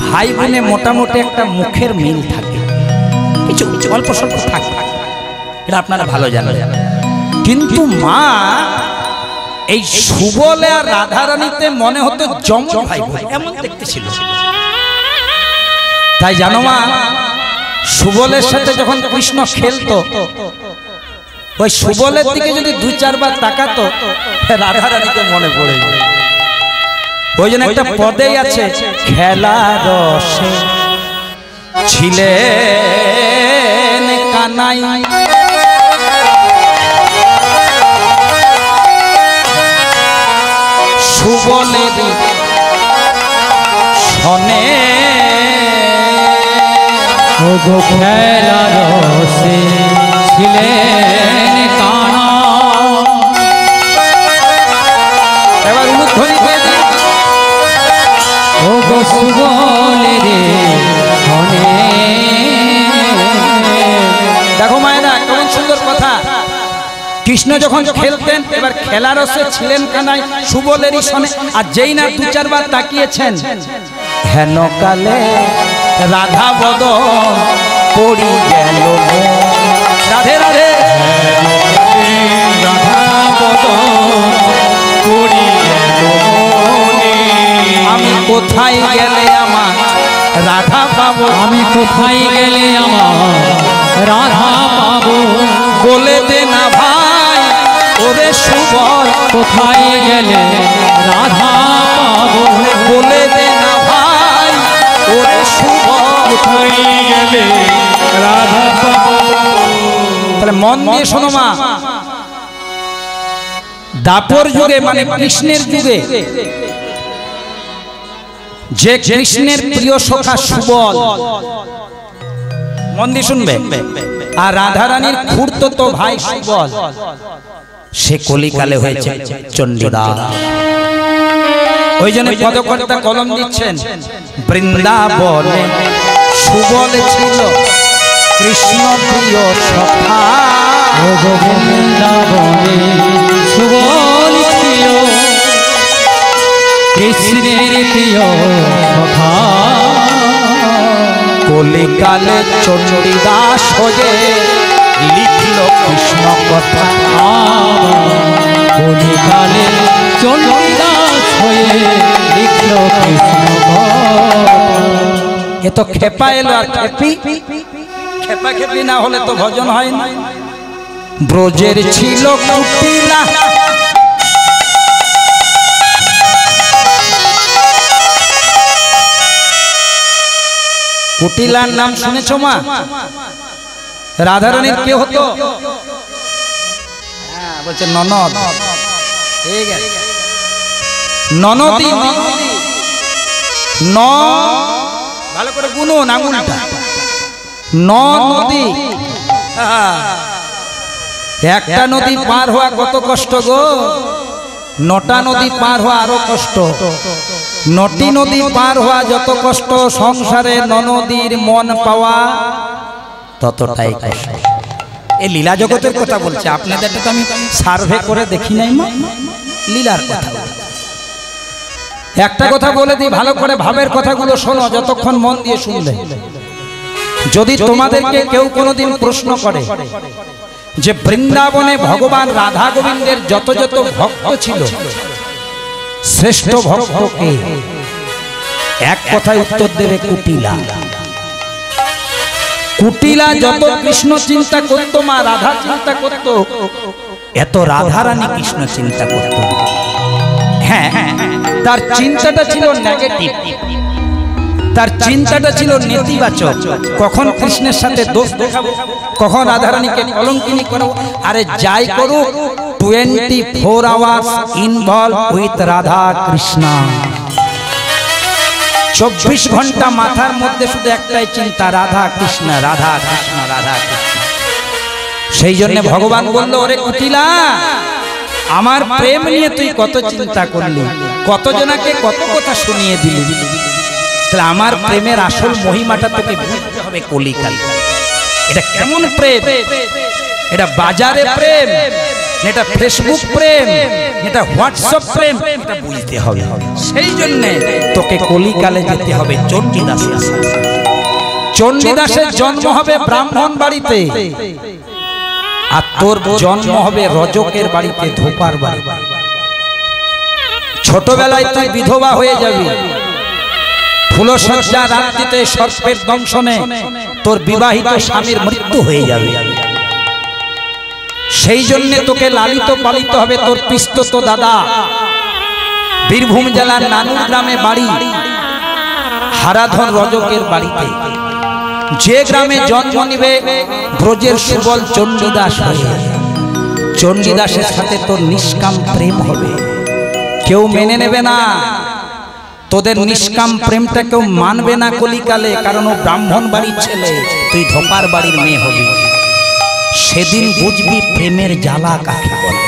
ভাই বোনে মোটামুটি একটা মুখের মিল থাকে, কিছু অল্প স্বল্প থাকে, এটা আপনারা ভালো জানেন। কিন্তু মা এই সুবলে আর রাধারানীতে মনে হতো যমজ ভাই বোন, এমন দেখতে ছিল। তাই জানো মা, সুবলের সাথে যখন কৃষ্ণ খেলতো, ওই সুবলের দিকে যদি 2-4 বার তাকাতো, রাধারানীকে মনে পড়ে যায়। ওই জন্য একটা পদেই আছে, খেলা রসে ছিলেন কানাই, সুবলের শনে ওগো খেলা রসে ছিলেন কানা। এবার উলুধ্বনি হয়ে যায়, ওগো সুবলের শনে। দেখো মায়েরা, কেমন সুন্দর কথা। কৃষ্ণ যখন খেলতেন, এবার খেলার রসে ছিলেন কানাই, সুবলেরই শনে। আর যেই না 2-4 বার তাকিয়েছেন, হেন কালে রাধা বদন পড়ি গেল। রাধে রাধে, রাধা বদন পড়ি গেল মনে। আমি কোথায় গেলে আমার রাধা পাবো, আমি কোথায় গেলে আমার রাধা পাবো, বলে দে না ভাই ওরে সুবল, কোথায় গেলে রাধা পাবো, বলে দে না ভাই ওরে সুবল। কোথায় গেলে রাধা পাবো। তাহলে মন দিয়ে শোনো মা, দাপর যুগে মানে কৃষ্ণের যুগে যে কৃষ্ণের প্রিয় সখা সুবল, মন দিয়ে শুনবে, আর রাধারানীর খুড়তো ভাই সুবল, সে কলিকালে হয়েছে চণ্ডীদাস। ওই জন্য পদকর্তা কলম দিচ্ছেন, বৃন্দাবনে সুবল ছিল কৃষ্ণ প্রিয় সখা। ওগো বৃন্দাবনে সুবল ছিল কৃষ্ণের প্রিয় সখা। কলিকালে চণ্ডীদাস হয়ে লিখল কৃষ্ণ কথা। কলিকালে চণ্ডীদাস হয়ে লিখল কৃষ্ণ কথা। এ তো খেপা এলো আর খেপি, খেপা খেপি না হলে তো ভজন হয় না। ব্রজের ছিল কুটিলা কুটিলার নাম শুনেছো মা? রাধারানীর কে হতো? বলছে ননদ। ঠিক আছে, ননদী। ন ভালো করে গুনুন আঙুলটা। নদী, একটা নদী পার হওয়া কত কষ্ট গো। 9টা নদী পার হওয়া আরো কষ্ট। 9টি নদী পার হওয়া যত কষ্ট, সংসারে ননদীর মন পাওয়া ততটাই কষ্ট। এই লীলা জগতের কথা বলছে, আপনাদের তো আমি সার্ভে করে দেখি নাই মা, লীলার কথা। একটা কথা বলে দিই, ভালো করে ভাবের কথাগুলো শোনো যতক্ষণ মন দিয়ে শুনলে। যদি তোমাদেরকে কেউ কোনোদিন প্রশ্ন করে যে বৃন্দাবনে ভগবান রাধা গোবিন্দের যত যত ভক্ত ছিল, শ্রেষ্ঠ ভক্ত কে, এক কথায় উত্তর দেবে কুটিলা। কুটিলা যত কৃষ্ণ চিন্তা করতো মা, রাধা চিন্তা করতো, এত রাধারানী কৃষ্ণ চিন্তা করতো। হ্যাঁ, তার চিন্তাটা ছিল নেগেটিভ, তার চিন্তাটা ছিল নেতিবাচক। কখন কৃষ্ণের সাথে দোষ দেখাবো, কখন রাধারানীকে কলঙ্কিনী করবো। আরে যাই করুক, 24 hours involve with Radha Krishna. 24 ঘন্টা মাথার মধ্যে শুধু একটাই চিন্তা, রাধা কৃষ্ণ, রাধা কৃষ্ণ, রাধা কৃষ্ণ। সেই জন্য ভগবান বলল, ওরে কুটিলা, আমার প্রেম নিয়ে তুই কত চিন্তা করলি, কতজনাকে কত কথা শুনিয়ে দিলি। তাহলে আমার প্রেমের আসল মহিমাটা তোকে বুঝতে হবে কলিকাল। এটা কেমন প্রেম? এটা বাজারে প্রেম, এটা ফেসবুক প্রেম, এটা হোয়াটসঅ্যাপ প্রেম, এটা বুঝতে হবে। সেই জন্য তোকে কলিকালে যেতে হবে চণ্ডীদাসের। চণ্ডীদাসের জন্ম হবে ব্রাহ্মণ বাড়িতে, আর তোর জন্ম হবে রজকের বাড়িতে, ধোপার বাড়িতে। ছোটবেলায় তুই বিধবা হয়ে যাবি, ফুলসজ্জা রাত্রিতে সর্পের দংশনে তোর বিবাহিত স্বামীর মৃত্যু হয়ে যাবে। সেই জন্য তোকে লালিত পালিত হবে তোর পিস্তত দাদা। বীরভূম জেলার নানুর গ্রামে বাড়ি, হারাধন রজকের বাড়িতে। যে গ্রামে জন্ম নিবে ব্রজের সুবল চণ্ডীদাস হয়ে, চণ্ডীদাসের সাথে তোর নিষ্কাম প্রেম হবে। কেউ মেনে নেবে না, তোদের নিষ্কাম প্রেমটা কেউ মানবে না কলিকালে, কারণ ও ব্রাহ্মণ বাড়ির ছেলে, তুই ধোপার বাড়ির মেয়ে হবি। সেদিন বুঝবি প্রেমের জ্বালা কাকে বলে।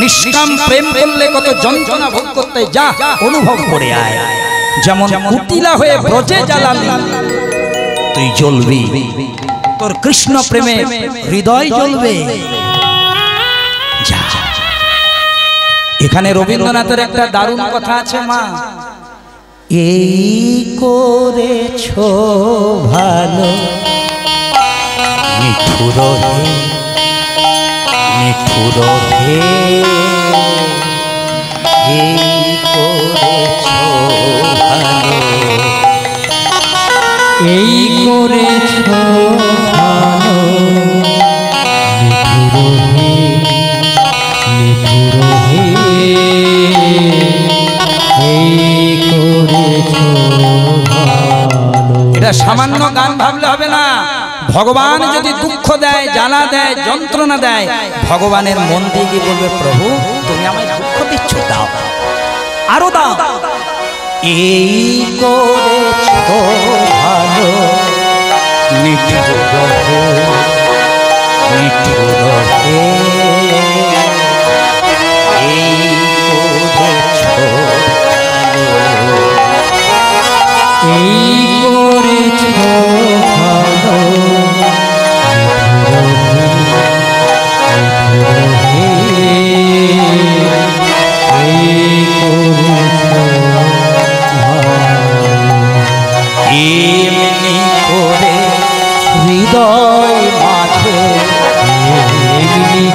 নিষ্কাম প্রেম করলে কত যন্ত্রণা ভোগ করতে, যা অনুভব করে আয়। যেমন কুটিলা হয়ে ব্রজে জ্বালালি, তুই জ্বলবি, তোর কৃষ্ণ প্রেমে হৃদয় জ্বলবে। যা। এখানে রবীন্দ্রনাথের একটা দারুণ কথা আছে মা, এই করেছো ভালো নিঠুর হে, নিঠুর হে, এই করেছো ভালো, এই করেছো ভালো, নিঠুর হে, নিঠুর হে, এই করেছো ভালো। এটা সামান্য গান ভাবলে হবে না। ভগবান যদি দুঃখ দেয়, জ্বালা দেয়, যন্ত্রণা দেয়, ভগবানের মন দিয়ে গিয়ে বলবে, প্রভু তুমি আমায় দুঃখ দিচ্ছ, দাও, আরো দাও। এই করেছো ভালো নিঠুর হে, নিঠুর হে, এই করেছো ভালো, এই করেছো ভালো, নিঠুর হে, এই করেছো ভালো। এমনি করে হৃদয় মাঝে, এমনি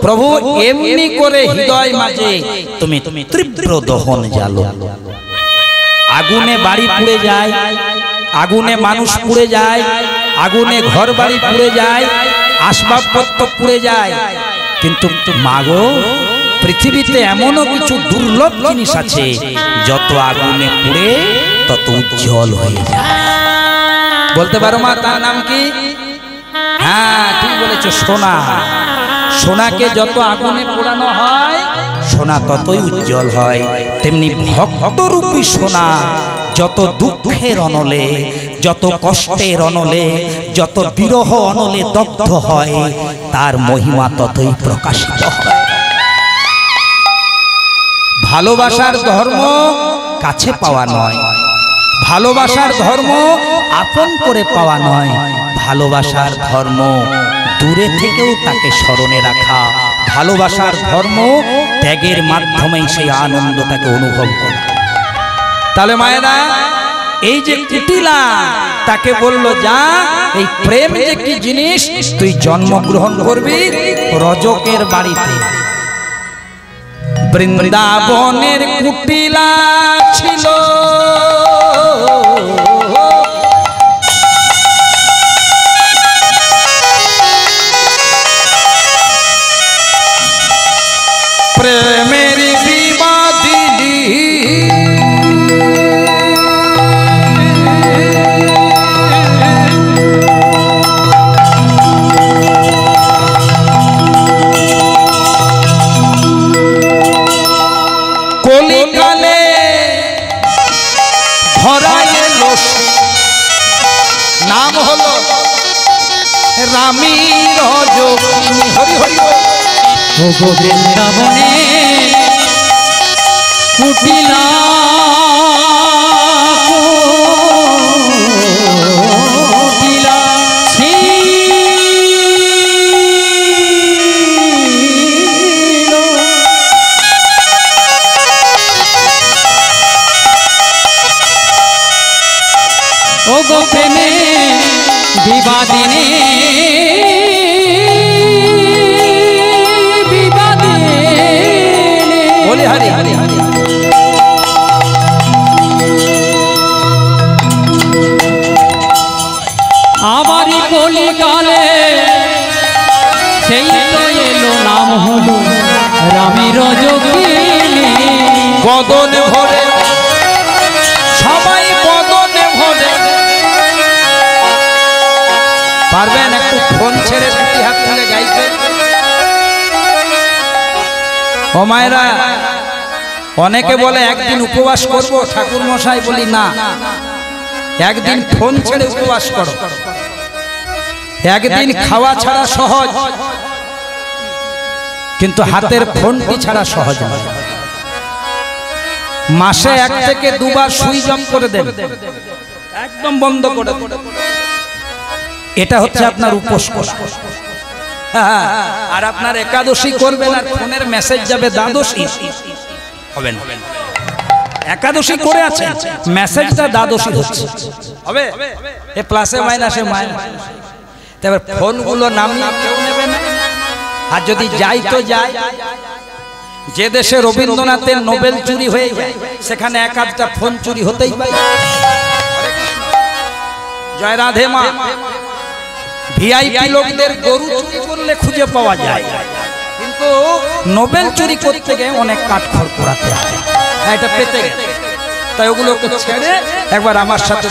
প্রভু এমনি করে হৃদয় মাঝে তুমি তীব্র দহন জ্বালো। আগুনে বাড়ি পুড়ে যায়, আগুনে মানুষ পুড়ে যায়, আগুনে ঘর বাড়ি পুড়ে যায়, আসবাবপত্র পুড়ে যায়, কিন্তু মাগো পৃথিবীতে এমনও কিছু দুর্লভ জিনিস আছে যত আগুনে পুড়ে তত উজ্জ্বল হয়ে যায়। বলতে পারো মা তার নাম কি? হ্যাঁ ঠিক বলেছো, সোনা। সোনাকে যত আগুনে পোড়ানো হয় সোনা ততই উজ্জ্বল হয়। তেমনি ভক্তরূপী সোনা যত দুঃখের অনলে, যত কষ্টের অনলে, যত বিরহ অনলে দগ্ধ হয় তার মহিমা ততই প্রকাশিত হয়। ভালোবাসার ধর্ম কাছে পাওয়া নয়, ভালোবাসার ধর্ম আপন করে পাওয়া নয়, ভালোবাসার ধর্ম দূরে থেকেও তাকে স্মরণে রাখা। ভালোবাসার ধর্ম ত্যাগের মাধ্যমেই সেই আনন্দটাকে অনুভব করা। তাহলে মায়েরা এই যে কুটিলা তাকে বলল, যা এই প্রেম যে কি জিনিস তুই জন্মগ্রহণ করবি রজকের বাড়িতে। বৃন্দাবনের কুটিলা ছিল প্রেমের বিবাদিনী, কলিকালে ধরা এলো, নাম হলো রামী রজনী। হরি হরি ও বৃন্দাবনে কুটিলা কুটিলা ছিল, ও গো প্রেমে বিবাদিনী হরি হরি হরি। আমারই কলিকালে সেই তো এলো, নাম হলো রামী রজকিনী। বদনে ভরে সবাই বদনে ভরে। পারবেন একটু ফোন ছেড়ে দুটি হাত তুলে গাইতে? ও মায়েরা, অনেকে বলে একদিন উপবাস করব, ঠাকুর মশাই বলি না, একদিন ফোন ছেড়ে উপবাস করো। একদিন খাওয়া ছাড়া সহজ, কিন্তু হাতের ফোনটি ছাড়া সহজ নয়। মাসে 1 থেকে 2 বার সুইচ অফ করে দেন, একদম বন্ধ করে দেন। এটা হচ্ছে আপনার উপোস করা। আর আপনার একাদশী করবেন আর ফোনের মেসেজ যাবে দ্বাদশী, হবে না। একাদশী করে আছেন, মেসেজটা দ্বাদশী হচ্ছে, হবে এ প্লাসে মাইনাসে মাইনাস। তবে ফোনগুলো নামিয়ে কেউ নেবে না। আর যদি যাই তো যাই, যে দেশে রবীন্দ্রনাথের নোবেল চুরি হয়ে যায় সেখানে 1-8টা ফোন চুরি হতেই পারে। জয় রাধে মা। ভিআইপি লোকদের গরু চুরি করলে খুঁজে পাওয়া যায়, কিন্তু নোবেল চুরি করতে গিয়ে অনেক কাঠখড় পোড়াতে হয়, এটা পেতে। তাই ওগুলোকে ছেড়ে একবার আমার সাথে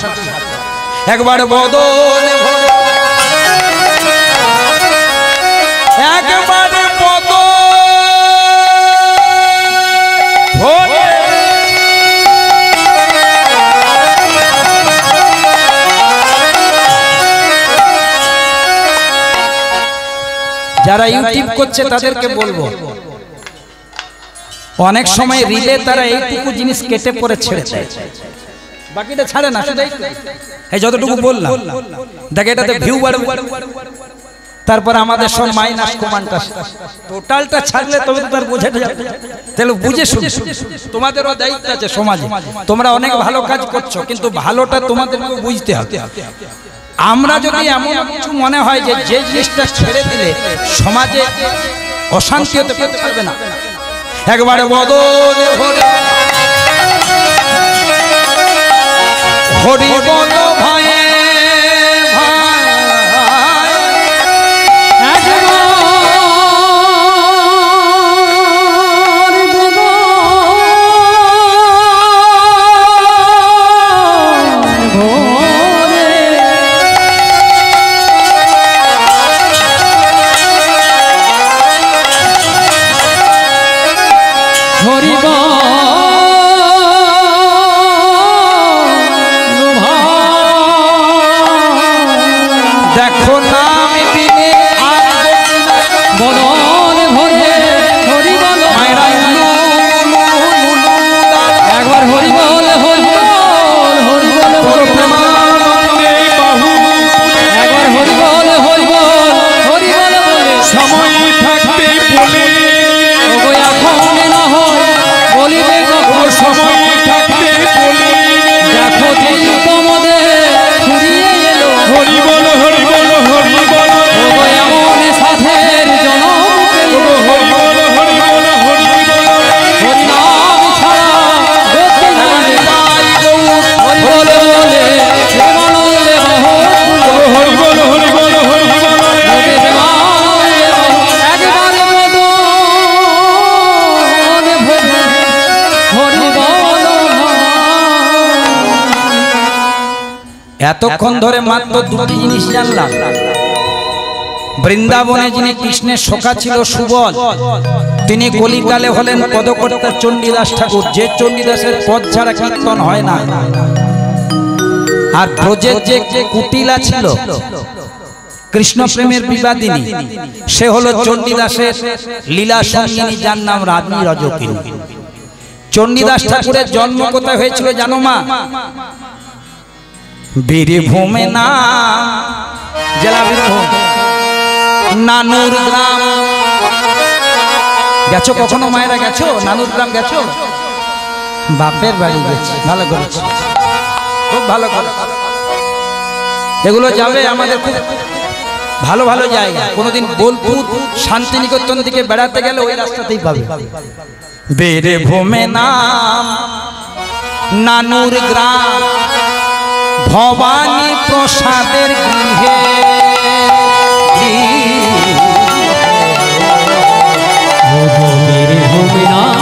একবার বদনে ভরে, একবার বদনে ভরে। যারা ইউটিউব করছে তাদেরকে বলবো, অনেক সময় রিলে তারা এইটুকু জিনিস কেটে পরে ছেড়ে দেয়, বাকিটা ছাড়ে না। শুধু এই যতটুকু বললাম, দেখে এটাতে ভিউ বাড়বে, তারপর আমাদের সব মাইনাস কমান্ডটা টোটালটা ছাড়লে তবে তো তার বোঝাটা যাবে। তাহলে বুঝে শুনে, তোমাদেরও দায়িত্ব আছে সমাজে। তোমরা অনেক ভালো কাজ করছো, কিন্তু ভালোটা তোমাদেরকে বুঝতে হবে। আমরা যদি এমন কিছু মনে হয় যে যে জিনিসটা ছেড়ে দিলে সমাজে অশান্তি হতে পারবে না। একবারে বদন হরি হরি বল ভাই দেখো নাম বিনে আর বদন ভরে হরি বল একবার হরি বল হরি বল হরি বল প্রেমানন্দে বাহু একবার হরি বল হরি বল হরি বল বলে সময় থাকতে বলে ওগো এখন না হয় বলিবে কখন সময় থাকতে বলে দেখো দিন তোমাদের ফুরিয়ে এলো হরি বল হরি বল হরি বল ওগো এমন সাধের জনম পেল হরি বল হরি বল হরি বল হরি নাম ছাড়া গতি নাই হরি বল বলে প্রেমানন্দে বাহু হরি বল হরি বল হরি বল প্রেমানন্দে বাহু একবার বদন ভরে হরি বল। এতক্ষণ ধরে মাত্র দুটি জিনিস জানলাম। বৃন্দাবনে যিনি কৃষ্ণের সখা ছিল সুবল, তিনি কলিকালে হলেন পদকর্তা চণ্ডীদাস ঠাকুর, যে চণ্ডীদাসের পদ ছাড়া কীর্তন হয় না। আর ব্রজের যে কুটিলা ছিল কৃষ্ণ প্রেমের বিবাদিনী, সে হলো চণ্ডীদাসের লীলা সঙ্গিনী, যার নাম রানী রজকিনী। চণ্ডীদাস ঠাকুরের জন্ম কোথায় হয়েছিল জানো মা? বীরভূমে না, জেলা বীরভূম, নানুর গ্রাম। গেছো কখনো মায়েরা? গেছো নানুর গ্রাম? গেছো? বাপের বাড়ি গেছি, ভালো করেছি, খুব ভালো করে। এগুলো যাবে আমাদের খুব ভালো ভালো জায়গা। কোনোদিন বোলপুর শান্তিনিকেতন দিকে বেড়াতে গেলে ওই রাস্তাতেই পাবে। বীরভূমে নাম, নানুর গ্রাম, ভবানী প্রসাদের গৃহে বীরভূমে নাম,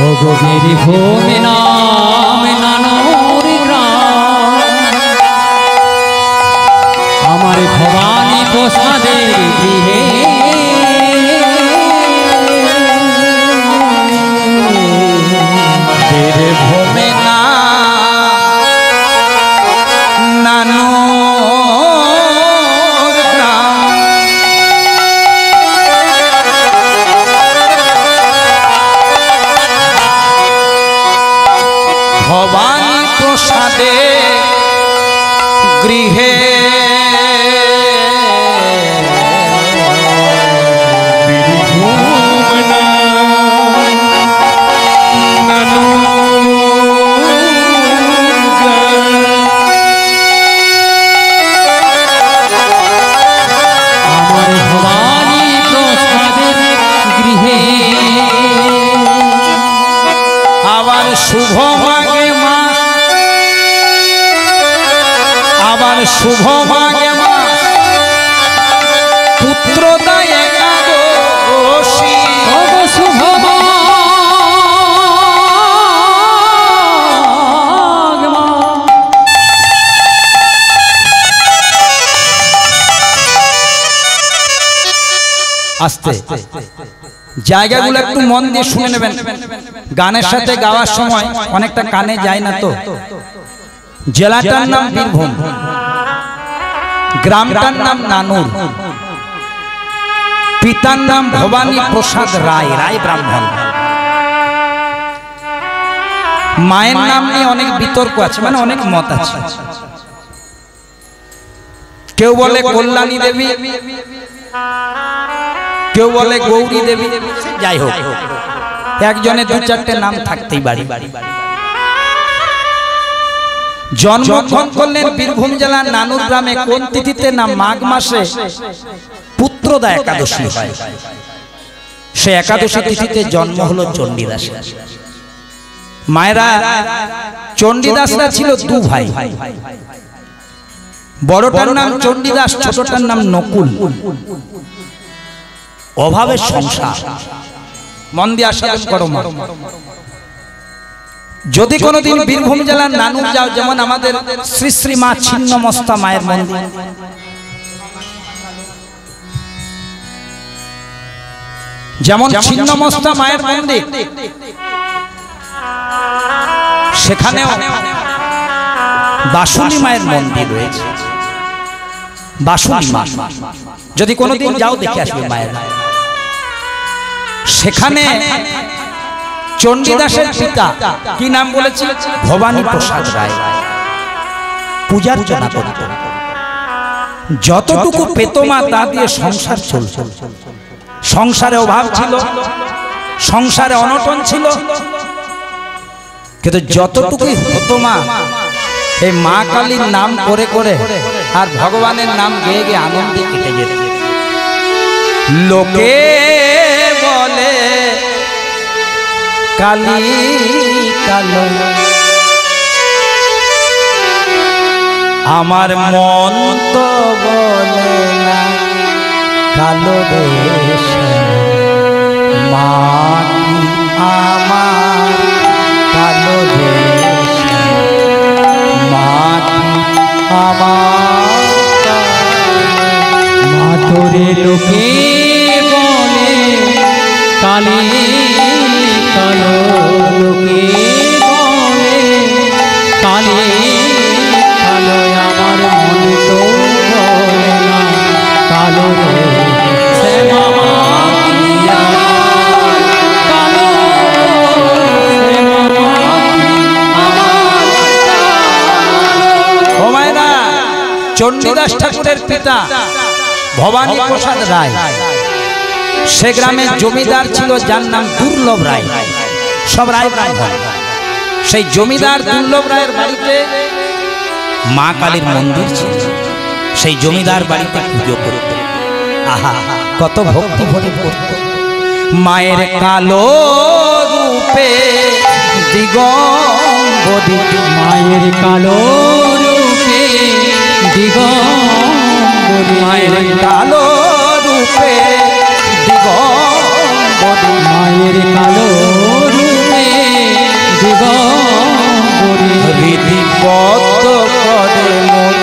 ওগো বীরভূমে নাম, নানুর গ্রাম, আমার ভবানী প্রসাদের গৃহে বীরভূমে নাম, নানুর গ্রাম, ভবানী প্রসাদে গৃহে শুভ মাঘে মাস, আবার শুভ মাঘে মাস, পুত্রদা একাদশী, শুভ আস্তে জায়গাগুলো একটু মন দিয়ে শুনে নেবেন। গানের সাথে গাওয়ার সময় অনেকটা কানে যায় না তো। জেলাটার নাম বীরভূম, গ্রামটার নাম নানুর, পিতার নাম ভবানী প্রসাদ রায়, রায় ব্রাহ্মণ। মায়ের নাম নিয়ে অনেক বিতর্ক আছে, মানে অনেক মত আছে। কেউ বলে কল্যাণী দেবী, কেউ বলে গৌরী দেবী, যাই হোক একজনের দু চারটে নাম থাকতেই পারে। জন্মগ্রহণ করলেন বীরভূম জেলার নানুর গ্রামে। কোন তিথিতে? না মাঘ মাসে পুত্রদা একাদশী হয়। সে একাদশী তিথিতে জন্ম হলো চণ্ডীদাসের। মায়েরা, চণ্ডীদাসরা ছিল দু ভাই। বড়টার নাম চণ্ডীদাস, ছোটটার নাম নকুল। অভাবের সংসার। মন দিয়ে আস্বাদন করো মা। যদি কোনোদিন বীরভূম জেলার নানুর যাও, যেমন আমাদের শ্রী শ্রী মা ছিন্নমস্তা মায়ের মন্দির, যেমন ছিন্নমস্তা মায়ের মন্দির, সেখানেও বাসুলি মায়ের মন্দির রয়েছে। বাসুলি মা, যদি কোনোদিন যাও দেখে আসবে মায়ের। সেখানে চণ্ডীদাসের পিতা, কি নাম বলেছিল? ভবানী প্রসাদ রায়। পূজার্চনা করত, যতটুকু পেত মা তা দিয়ে সংসার চলত। সংসারে অভাব ছিল, সংসারে অনটন ছিল, কিন্তু যতটুকুই হতো মা এই মা কালীর নাম করে করে আর ভগবানের নাম গেয়ে গিয়ে আনন্দে কেটে যেত। লোকে বলে কালী কালো, আমার মন তো বলে না কালো দেশ। মা কি আমার কালো দেশ, মা কি আমার। মা তোরে লোকে বলে কালী কালো, লোকে বলে কালী কালো, আমার মনে তো বলে না কালো রে। শ্যামা মা কি আমার কালো, শ্যামা মা কি আমার কালো। ও মায়েরা, চণ্ডীদাস ঠাকুরের পিতা ভবানী প্রসাদ রায়, সে গ্রামে জমিদার ছিল যার নাম দুর্লভ রায়। সব রায় ব্রাহ্মণ। সেই জমিদার দুর্লভ রায়ের বাড়িতে মা কালীর মন্দির ছিল। সেই জমিদার বাড়িতে পুজো করত। আহা, কত ভক্তি ভরে করত। মায়ের কালো রূপে দিগম্বরী, মায়ের কালো রূপে দিগম্বরী, মায়ের কালো রূপে দিগম্বরী, মায়ের কালো রূপে দিগম্বরী, হৃদিপদ্ম করে মোর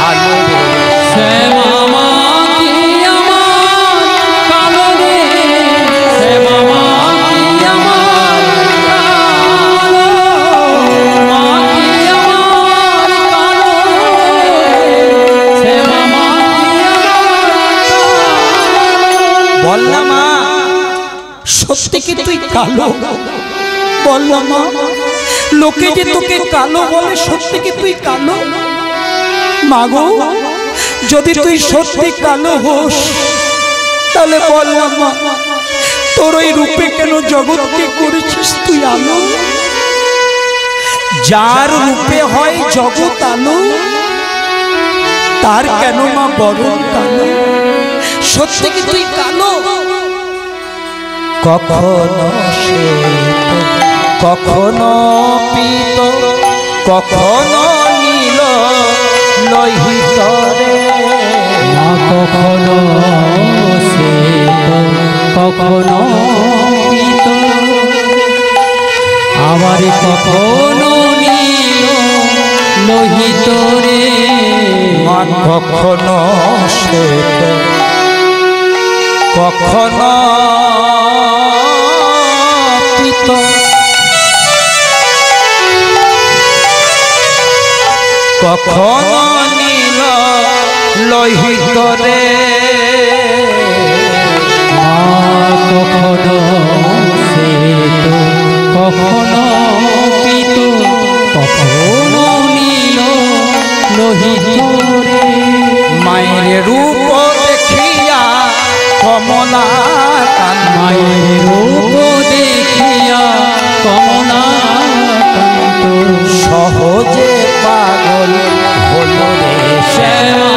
আলো রে। শ্যামা মা কি আমার কালো রে, শ্যামা মা কি আমার কালো, মা কি আমার কালো রে, শ্যামা মা কি আমার কালো। বললাম মা, সত্যি কি তুই কালো? বললাম মা, লোকে যে তোকে কালো বলে, সত্যি কি তুই কালো? মাগো, যদি তুই সত্যি কালো হোস তাহলে বললাম মা, তোর ওই রূপে কেন জগৎকে করেছিস তুই আলো? যার রূপে হয় জগৎ আলো, তার কেন মা বরণ কালো? সত্যি কি তুই কালো? কখনো শ্বেত, কখনো পীত, কখনো নীল লোহিত রে। না কখনো শ্বেত, কখনো পীত, আবার কখনো নীল লোহিত রে। মা কখনো শ্বেত, কখনো পীত, কখনো নীল লোহিত রে। মা কখনো শ্বেত, কখনো পীত, কখনো নীল লোহিত রে। মায়ের রূপ দেখিয়া কমলা কান্ত, মায়ের রূপ দেখিয়া কমলা কান্ত, সহজে পাগল হলো রে শ্যামা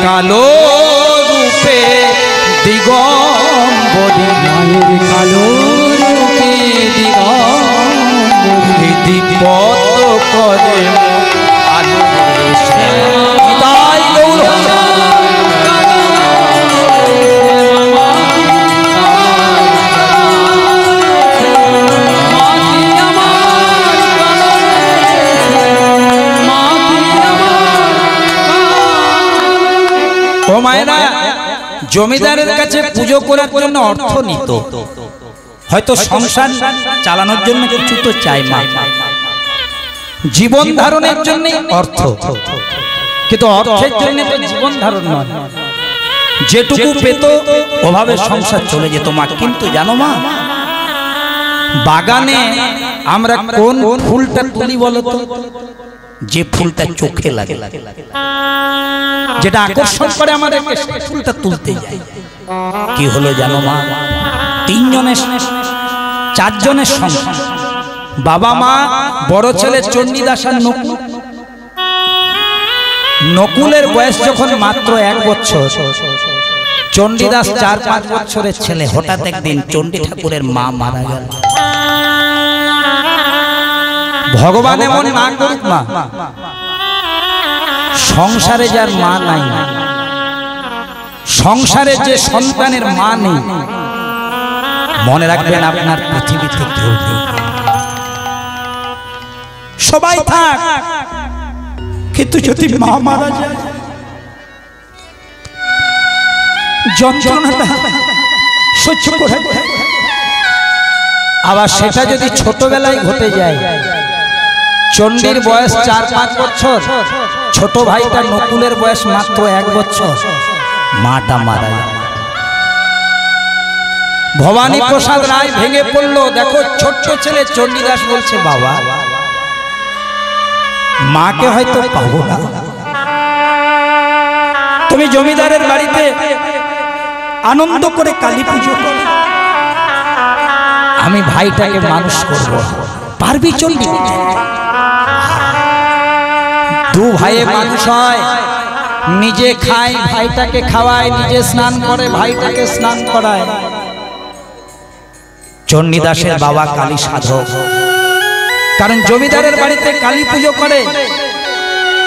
কালো রূপে দিগম্বরী মায়ের কালো রূপে দিগম্বরী দীপত করে আলো তাই গৌর ও মায়েরা জমিদারের কাছে পুজো করার জন্য অর্থ নিত, হয়তো সংসার চালানোর জন্য কিছু তো চাই মা, জীবন ধারণের জন্য অর্থ, কিন্তু অর্থের জন্য তো জীবন ধারণ নয়। যেটুকু পেত ওভাবে সংসার চলে যেত মা। কিন্তু জানো মা, বাগানে আমরা কোন ফুলটা তুলি বলো তো? যে ফুলটা চোখে লাগে, যেটা আকর্ষণ করে আমাদের, ফুলটা তুলতে যাই। কি হলো জানো মা? 3 জনের 4 জনের সংসার, বাবা মা, বড় ছেলে চণ্ডীদাস আর নকুল। নকুলের বয়স যখন মাত্র 1 বছর, চণ্ডীদাস 4-5 বছরের ছেলে। হঠাৎ একদিন চণ্ডী ঠাকুরের মা মারা গেল। ভগবান এমন না করুক মা, সংসারে যার মা নাই, সংসারে যে সন্তানের মা নেই, মনে রাখবেন আপনার পৃথিবীতে কেউ নেই। সবাই থাক, কিন্তু যদি মা মারা যায়, যন্ত্রণাটা সহ্য করে, আবার সেটা যদি ছোটবেলায় ঘটে যায়। চণ্ডীর বয়স 4-5 বছর, ছোট ভাইটা নকুলের বয়স মাত্র 1 বছর, মাটা মারা যায়। ভবানী প্রসাদ রায় ভেঙে পড়লো। দেখো ছোট্ট ছেলে চণ্ডীদাস বলছে, বাবা মাকে হয়তো পাবো না, তুমি জমিদারের বাড়িতে আনন্দ করে কালী পুজো করো, আমি ভাইটাকে মানুষ করব, পারবি চণ্ডী? 2 ভাইয়ে মানুষ হয়, নিজে খায়, ভাইটাকে খাওয়ায়, নিজে স্নান করে, ভাইটাকে স্নান করায়। চণ্ডীদাসের বাবা কালী সাধক, কারণ জমিদারের বাড়িতে কালী পুজো করে।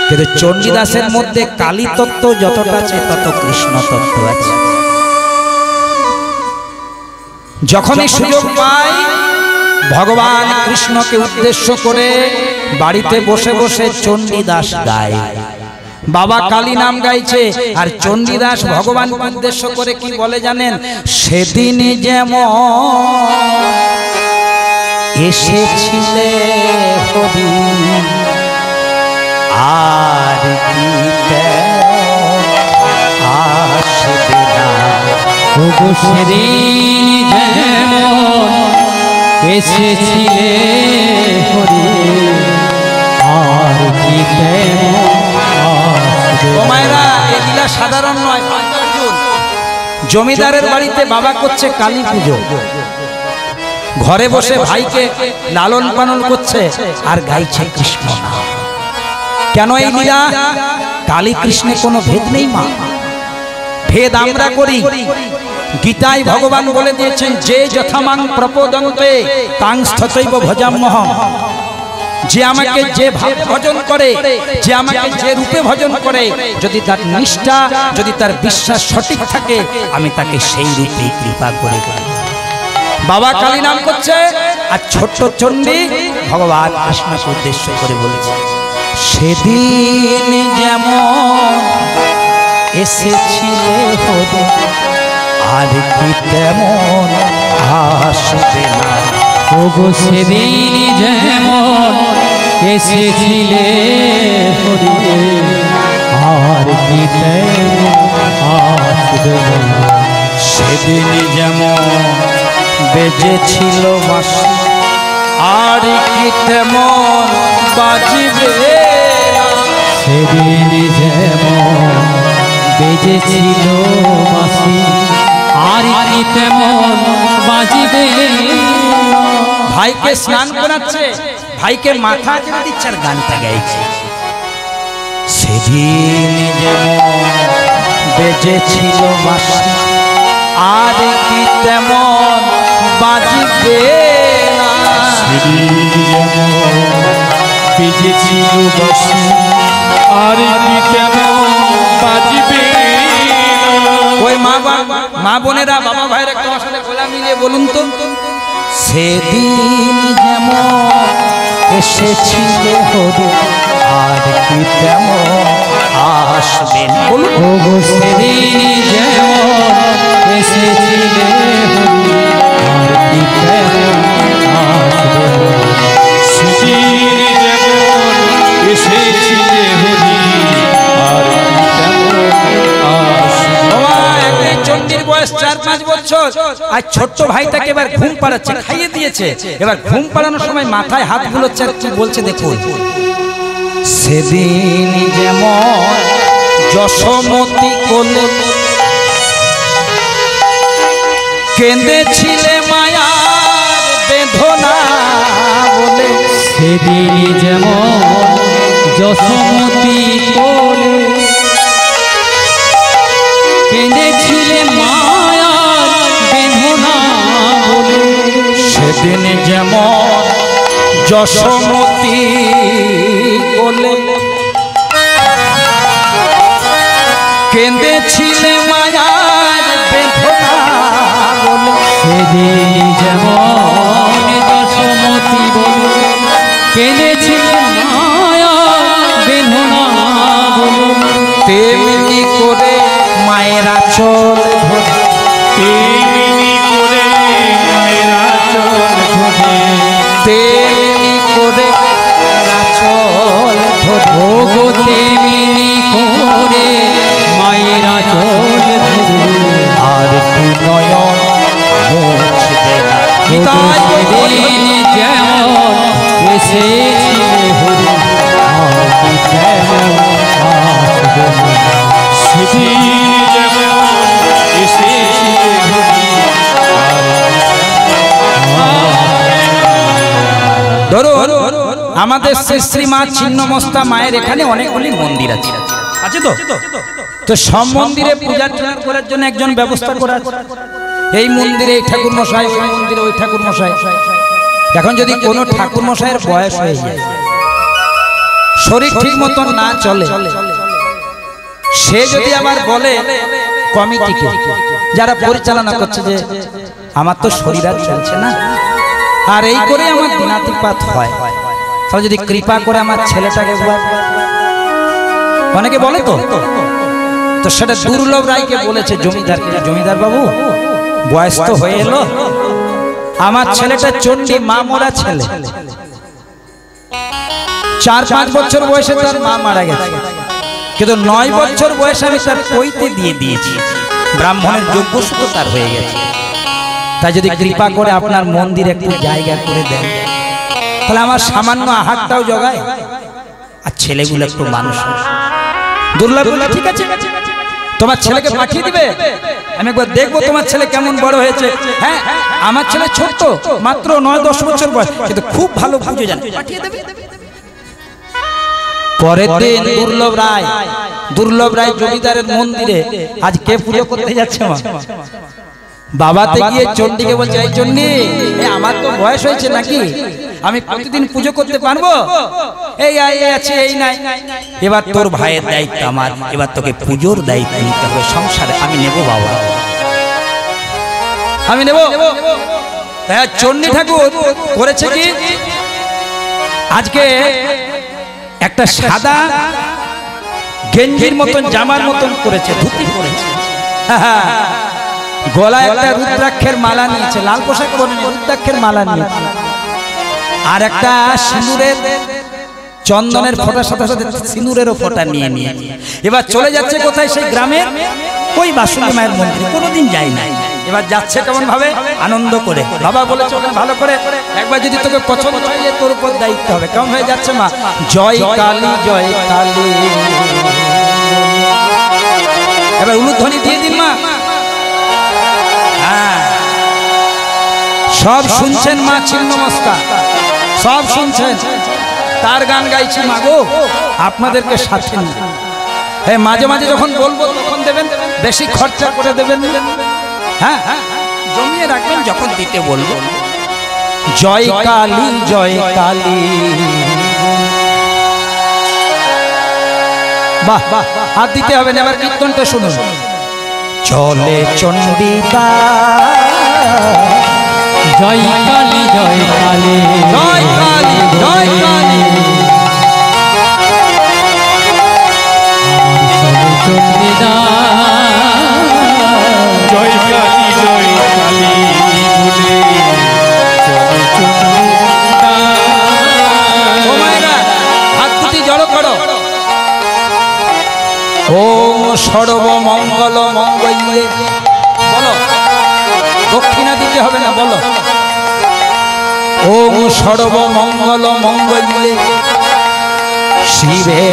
কিন্তু চণ্ডীদাসের মধ্যে কালী তত্ত্ব যতটা আছে, তত কৃষ্ণ তত্ত্ব আছে। যখনই সুযোগ পায়, ভগবান কৃষ্ণকে উদ্দেশ্য করে বাড়িতে বসে বসে চণ্ডীদাস গায়। বাবা কালী নাম গাইছে, আর চণ্ডীদাস ভগবানকে উদ্দেশ্য করে কি বলে জানেন? সেদিন যেমন এসেছিলে হরি, আর কি আসবে না, সেদিন যেমন এসেছিলে হরি, আর কি মায়েরা, এই লীলা সাধারণ নয়। জমিদারের বাড়িতে বাবা করছে কালী পুজো, ঘরে বসে ভাইকে লালন পালন করছে, আর গাইছে কৃষ্ণ নাম। কেন এই লীলা? কালী কৃষ্ণে কোনো ভেদ নেই মা, ভেদ আমরা করি। গীতায় ভগবান বলে দিয়েছেন, যে যথামাং প্রপদন্তে তাং স্থতৈব ভজাম্যহম। যে আমাকে যে ভাব ভজন করে, যে আমাকে যে রূপে ভজন করে, যদি তার নিষ্ঠা, যদি তার বিশ্বাস সঠিক থাকে, আমি তাকে সেই রূপে কৃপা করে। বাবা কালী নাম করছে, আর ছোট্ট চণ্ডী ভগবান কৃষ্ণকে উদ্দেশ্য করে বলেছে, সেদিন যেমন এসেছিলে হরি, আর কি তেমন আসবে না। ওগো সেদিন যেমন এসেছিলে হরি, আর কি আসবে না। সেদিন যেমন বেজেছিল বাঁশি, আর কি তেমন বাজিবে সেদিন যেমন বেজেছিল বাঁশি আর কি তেমন বাজিবে। ভাইকে স্নান করাচ্ছে, ভাইকে মাথা চেপে দিচ্ছে আর গানটা গাইছে। সেদিন যেমন বেজেছিল বাঁশি আর কি তেমন বাজিবে না। সেদিন যেমন বেজেছিল বাঁশি আর কি তেমন বাজিবে না। ওই মা বোনেরা বাবা ভাইরা একটু আমার সাথে গলা মিলিয়ে বলুন তো, সেদিন যেমন এসেছিলে হরি আর কি তেমন আসবে না। বলুন ওগো সেদিন যেমন এসেছিলে হরি আর কি তেমন আসবে না। সেদিন যেমন এসেছিলে হরি আর কি তেমন আসবে না। বাবা, এই চণ্ডীর বয়স 4-5 বছর, আর ছোট্ট ভাইটাকে এবার ঘুম পাড়াচ্ছে, খাইয়ে দিয়েছে। এবার ঘুম পাড়ানোর সময় মাথায় হাত বুলোচ্ছে আর কি বলছে দেখুন, সেদিন যেমন যশোমতি কোলে কেঁদেছিলে মায়ার বেদনা বলে। সেদিন যেমন যশোমতি কোলে কেঁদেছিলে মায়ার বেদনা বলে। সেদিন যেমন যশোমতি কোলে কেঁদেছিলে মায়ার বেদনা বলে। সেদিন যেমন যশোমতি বলে কেঁদেছিলে মায়ার বেদনা বলে। তেমনি করে মায়েরা চল ধরে, তেমনি করে মায়েরা চল ধরে, তেমনি করে মায়েরা চল ধরে। ওগো তেমনি করে মায়েরা চল ধরে আর কি নয়ন মুছবে না। নিতাই সেদিন যেমন এসেছিলে হরি আর কি তেমন আসবে না। সেদিন যেমন এসেছিলে হরি ধরো আমাদের শ্রী মা ছিন্নমস্তা মায়ের এখানে অনেকগুলি মন্দির আছে, আছে তো? তো সব মন্দিরে পূজা অর্চনা করার জন্য একজন ব্যবস্থা করা আছে। এই মন্দিরে এই ঠাকুর মশাই, ওই মন্দিরে ওই ঠাকুর মশাই। এখন যদি কোনো ঠাকুর মশাইয়ের বয়স হয়ে যায়, শরীর ঠিক মতন না চলে, সে যদি আবার বলে কমিটিকে যারা পরিচালনা করছে যে আমার তো শরীর আর চলছে না, আর এই করে আমার দিনাতিপাত হয়, তাহলে যদি কৃপা করে আমার ছেলেটাকে একবার, অনেকে বলে তো সেটা দুর্লভ রায়কে বলেছে জমিদারকে, জমিদার বাবু বয়স তো হয়ে এলো, আমার ছেলেটা চণ্ডী মা মরা ছেলে, 4-5 বছর বয়সে তার মা মারা গেছে, কিন্তু 9 বছর বয়সে আমি তার পৈতে দিয়ে দিয়েছি, ব্রাহ্মণের যোগ্যসূত তার হয়ে গেছে। তাই যদি কৃপা করে আপনার মন্দির একটু জায়গা করে দেন, তাহলে আমার সামান্য আহারটাও জোগায়, আর ছেলেগুলো একটু মানুষ দুর্লভ। ঠিক আছে, তোমার ছেলেকে পাঠিয়ে দিবে, আমি একবার দেখবো তোমার ছেলে কেমন বড় হয়েছে। হ্যাঁ, আমার ছেলে ছোট্ট, মাত্র 9-10 বছর বয়স, কিন্তু খুব ভালো পুজো জানে, পাঠিয়ে দেবে। পরের দিন দুর্লভ রায় জমিদারের মন্দিরে আজ কে পুজো করতে যাচ্ছে? মা বাবাতে গিয়ে চণ্ডীকে বলছে, এই চণ্ডী, আমার তো বয়স হয়েছে নাকি, আমি প্রতিদিন পুজো করতে পারবো? এই আছে, এই নাই। এবার তোর ভাইয়ের দায়িত্ব আমার, এবার তোকে পুজোর দায়িত্ব নিতে হবে সংসারে, আমি নেব বাবা, আমি নেব। হ্যাঁ, চণ্ডী ঠাকুর করেছে কি, আজকে একটা সাদা গেঞ্জির মতন জামার মতন করেছে, ধুতি পরেছে, গলায় একটা রুদ্রাক্ষের মালা নিয়েছে, লাল পোশাক পরে রুদ্রাক্ষের মালা নিয়েছে, আর একটা সিঁদুরের চন্দনের ফোঁটার সাথে সাথে সিঁদুরেরও ফোঁটা নিয়ে নিয়েছে। এবার চলে যাচ্ছে কোথায়? সেই গ্রামের ওই বাসুকি মায়ের মন্দিরে, কোনোদিন যাই নাই। এবার যাচ্ছে কেমন ভাবে আনন্দ করে। বাবা বলেছে ওকে ভালো করে একবার যদি তোকে পছন্দ হয় তোর উপর দায়িত্ব হবে। কেমন হয়ে যাচ্ছে মা? জয় কালী জয় কালী। এবার উলুধ্বনি দিয়ে দিন মা। হ্যাঁ সব শুনছেন মা ছিন্নমস্তা, সব শুনছেন। তার গান গাইছি মা গো, আপনাদেরকে সাথে নিয়ে। হ্যাঁ মাঝে মাঝে যখন বলবো তখন দেবেন, বেশি খরচা করে দেবেন। হ্যাঁ জমিয়ে রাখবেন যখন দিতে বলবো। জয় কালী জয় কালী। বাহ বাহ, হাত দিতে হবে না। এবার কীর্তনটা শুনুন। চলে চণ্ডীদা জয় কালী জয় কালী জয় কালী জয় কালী। চণ্ডীদা জয় কালী জয় কালী বলে চলে চণ্ডীদা। ও মায়েরা হাত দুটি জড়ো করো। ওম সর্বমঙ্গল মঙ্গলে বলো, দক্ষিণা দিতে হবে না বলো। ওম সর্বমঙ্গল মঙ্গলে শিবে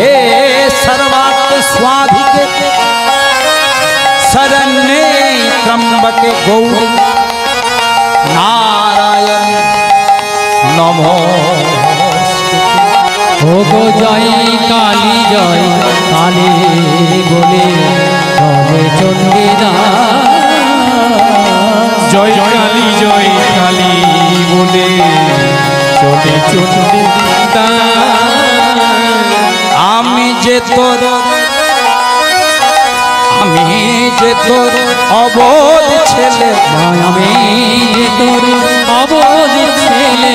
সর্বাত্ম স্বাধিকে শরণ্যে ত্রম্বকে গৌরী নারায়ণ নমস্তুতে। ও গো জয় কালী জয় কালী বলে চলে চণ্ডীদা। জয় কালী জয় কালী বলে চলে চণ্ডীদা। আমি যে তোর অবোধ ছেলে, আমি যে তোর অবোধ ছেলে,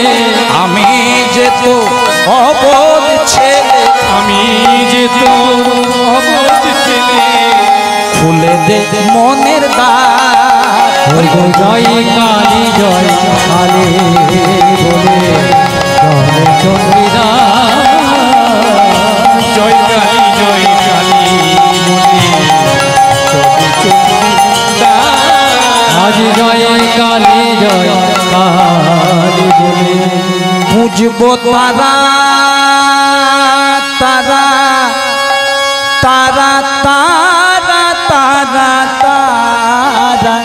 আমি যে তোর অবোধ ছেলে, আমি যে তোর অবোধ ছেলে। খুলে দে মনের দ্বার। ওই গো জয় কালী জয় কালী বলে চলে চণ্ডীদা। জয় কালী জয় কালী বলে চলে চণ্ডীদা। আজ জয় কালী জয় কালী বলে বুঝবো তারা তারা তারা তারা তারা তারা।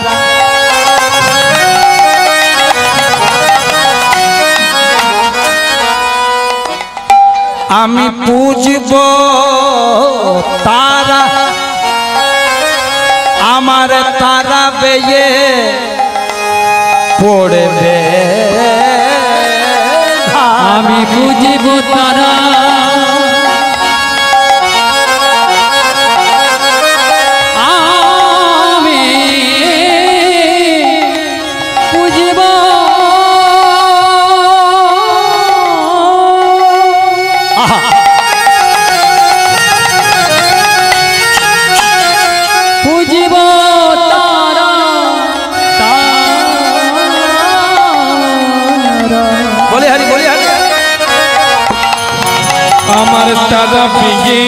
আমি পুজব তারা, আমার তারা বেয়ে পড়বে। আমি বুঝিব তারা, আমি বুঝিব বুঝিব তারা তারা। বলি হারি বলি হারি। আমার দাদা পেয়ে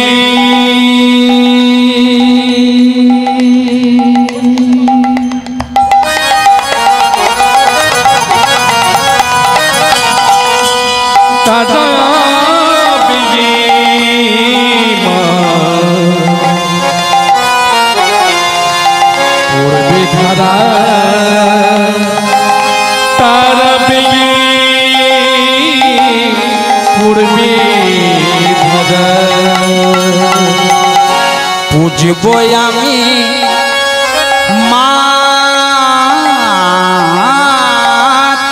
দাদা পেয়ে পড়বে ধারা। তারা পেয়ে পড়বে ধারা। বুঝব আমি মা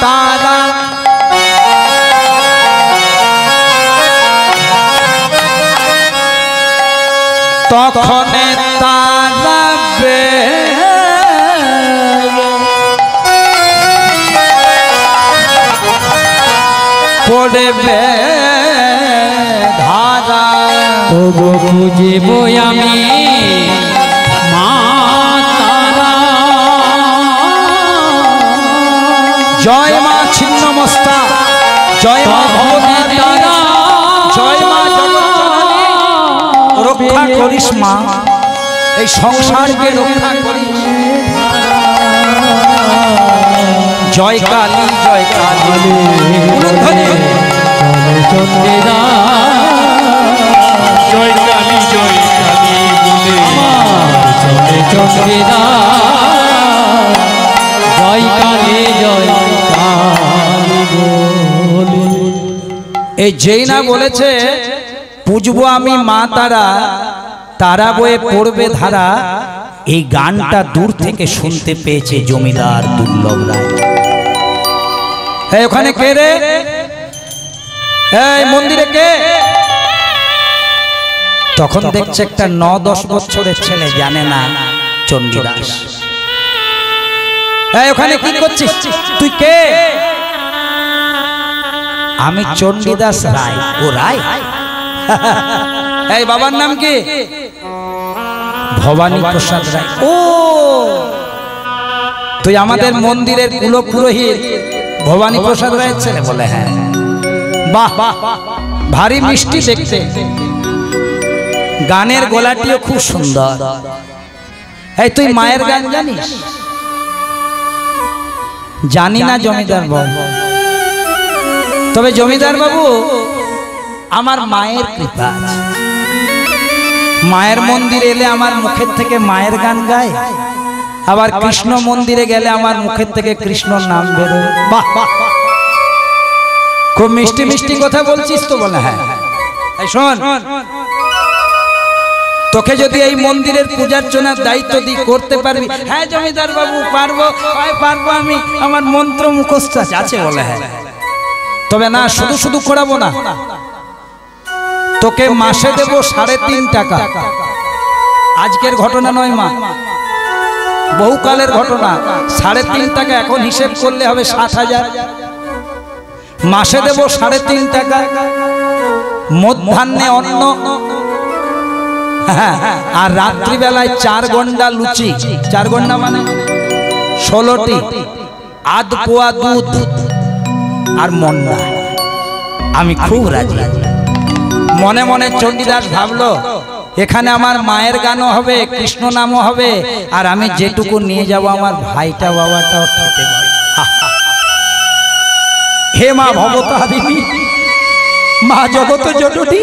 তারা, তখন তারা পড়বে ধারা। তবু বুঝিব আমি মা তারা। জয় মা ছিন্নমস্তা, জয় মা ভবতারা, জয় মা জগৎজননী। রক্ষা করিস মা, এই সংসারকে রক্ষা করিস। জয় কালী জয় কালী। জয় কালী জয় কালী বলে জয় কালী জয় কালী বলে। এই যেই না বলেছে পুজবো আমি মা তারা, তারা বয়ে পড়বে ধারা, এই গানটা দূর থেকে শুনতে পেয়েছে জমিদার দুর্লভ রায়। ওখানে কে রে? এই মন্দিরে কে? তখন দেখছে একটা 9-10 বছরের ছেলে, জানে না চণ্ডীদাস। ওখানে কি করছিস তুই? কে? আমি চণ্ডীদাস রায়। ও রায়? এই বাবার নাম কি? ভবানী প্রসাদ রায়। ও তুই আমাদের মন্দিরের কুলপুরোহিত ভবানী প্রসাদ রায়ের ছেলে? বলে হ্যাঁ। বাহ, ভারী মিষ্টি দেখতে, গানের গলাটিও খুব সুন্দর। এই তুই মায়ের গান জানিস? জানি না জমিদার বাবু, তবে জমিদার বাবু আমার মায়ের কৃপা আছে। মায়ের মন্দিরে এলে আমার মুখের থেকে মায়ের গান গায়, আবার কৃষ্ণ মন্দিরে গেলে আমার মুখের থেকে কৃষ্ণর নাম বেরোয়। বাহ, খুব মিষ্টি মিষ্টি কথা বলছিস তো? বলে হ্যাঁ। শোন, তোকে যদি এই মন্দিরের পূজার্চনার দায়িত্ব দিই, করতে পারবি? হ্যাঁ জমিদার বাবু পারবো, পারবো আমি, আমার মন্ত্র মুখস্থ আছে। বলে হ্যাঁ। তবে না, শুধু শুধু করাবো না, তোকে মাসে দেব 3.5 টাকা। আজকের ঘটনা নয় মা, বহুকালের ঘটনা। 3.5 টাকা এখন হিসেব করলে হবে 60,000। মাসে দেব 3.5 টাকা, মধ্যাহ্নে অন্ন, আর রাত্রিবেলায় 4 গন্ডা লুচি। 4 গন্ডা মানে 16টি, আধ পোয়া দুধ আর মন্ডা। আমি খুব রাজি। মনে মনে চণ্ডীদাস ভাবলো, এখানে আমার মায়ের গানও হবে, কৃষ্ণ নামও হবে, আর আমি যেটুকু নিয়ে যাব আমার ভাইটা বাবাটাও খেতে পারবে। হে মা ভবতারিণী, মা জগত জননী।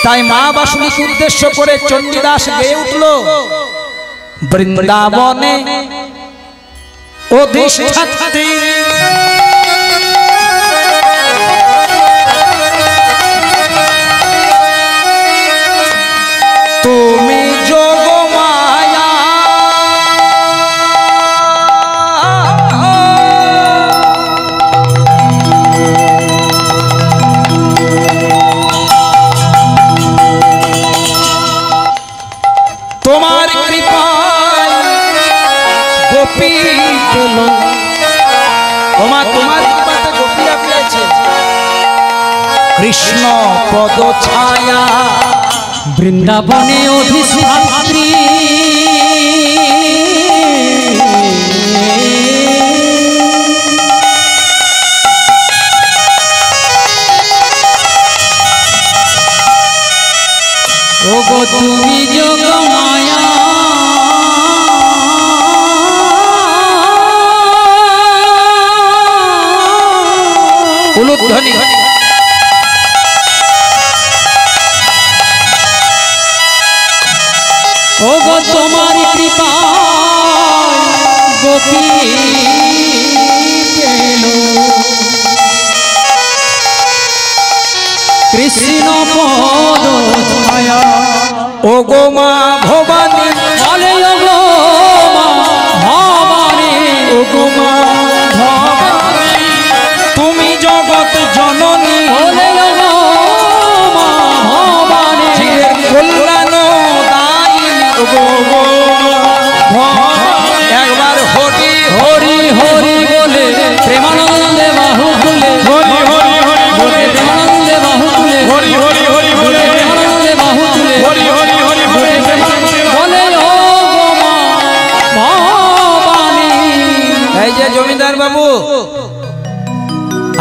তাই মা বাসুনিকে উদ্দেশ্য করে চণ্ডীদাস গেয়ে উঠল, বৃন্দাবনে অধিষ্ঠাত্রী তুমি যোগ মায়া, তোমার কৃপায় গোপী পেল। তোমার কৃপাতে গোপীরা পেয়েছে কৃষ্ণ পদ ছায়া। বৃন্দাবনে অধিষ্ঠাত্রী ওগো তুমি যোগ মায়া। উলুধ্বনি। ওগো তোমার কৃপা গোপী পেল কৃষ্ণ পদ ছায়া। ওগো মা ভবানী, বলে ওগো মা ভবানী, ওগো মা ভবানী, তুমি জগৎ জননী। বলে ওগো মা ভবানী, জীবের কল্যাণ দায়িনী। ওগো মা ভবানী, একবার হরি হরি হরি বলে প্রেমানন্দে বাহু তুলে, হরি হরি হরি বলে প্রেমানন্দে বাহু তুলে, হরি হরি হরি বলে প্রেমানন্দে বাহু তুলে, হরি হরি হরি বলে বলে ও গো মা ভবানী। এই যে জমিদার বাবু,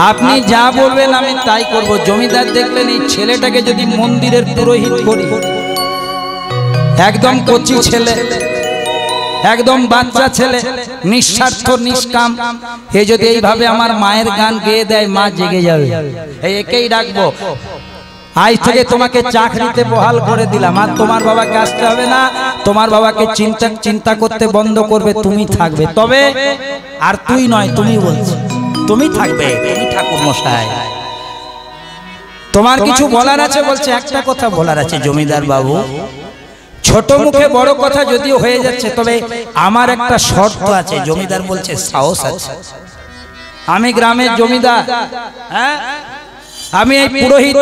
আপনি যা বলবেন আমি তাই করব। জমিদার দেখলেন এই ছেলেটাকে যদি মন্দিরের পুরোহিত করি, একদম কচি ছেলে, একদম বাচ্চা ছেলে, নিঃস্বার্থ নিষ্কাম, এ যদি এইভাবে আমার মায়ের গান গেয়ে দেয়, মা জেগে যাবে। একেই ডাকবো, আজ থেকে তোমাকে চাকরিতে বহাল করে দিলাম, আর তোমার বাবাকে আসতে হবে না, তোমার বাবাকে চিন্তা করতে বন্ধ করবে, তুমি থাকবে। তবে আর তুই নয়, তুমি বলছো, তুমি থাকবে, তুমি ঠাকুর মশাই। তোমার কিছু বলার আছে? বলছে একটা কথা বলার আছে জমিদার বাবু, ছোট মুখে বড় কথা যদিও হয়ে যাচ্ছে, তবে আমার একটা শর্ত আছে। জমিদার বলছে সাহস আছে, আমি গ্রামের জমিদার, হ্যাঁ, আমি এই পুরোহিত,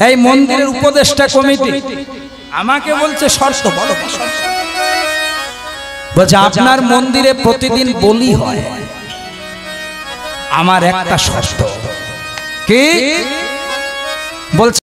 এই মন্দিরের উপদেষ্টা কমিটি, আমাকে বলছে শর্ত। বলো কি শর্ত? বলছে আপনার মন্দিরে প্রতিদিন বলি হয়, আমার একটা শর্ত। কি বলছে?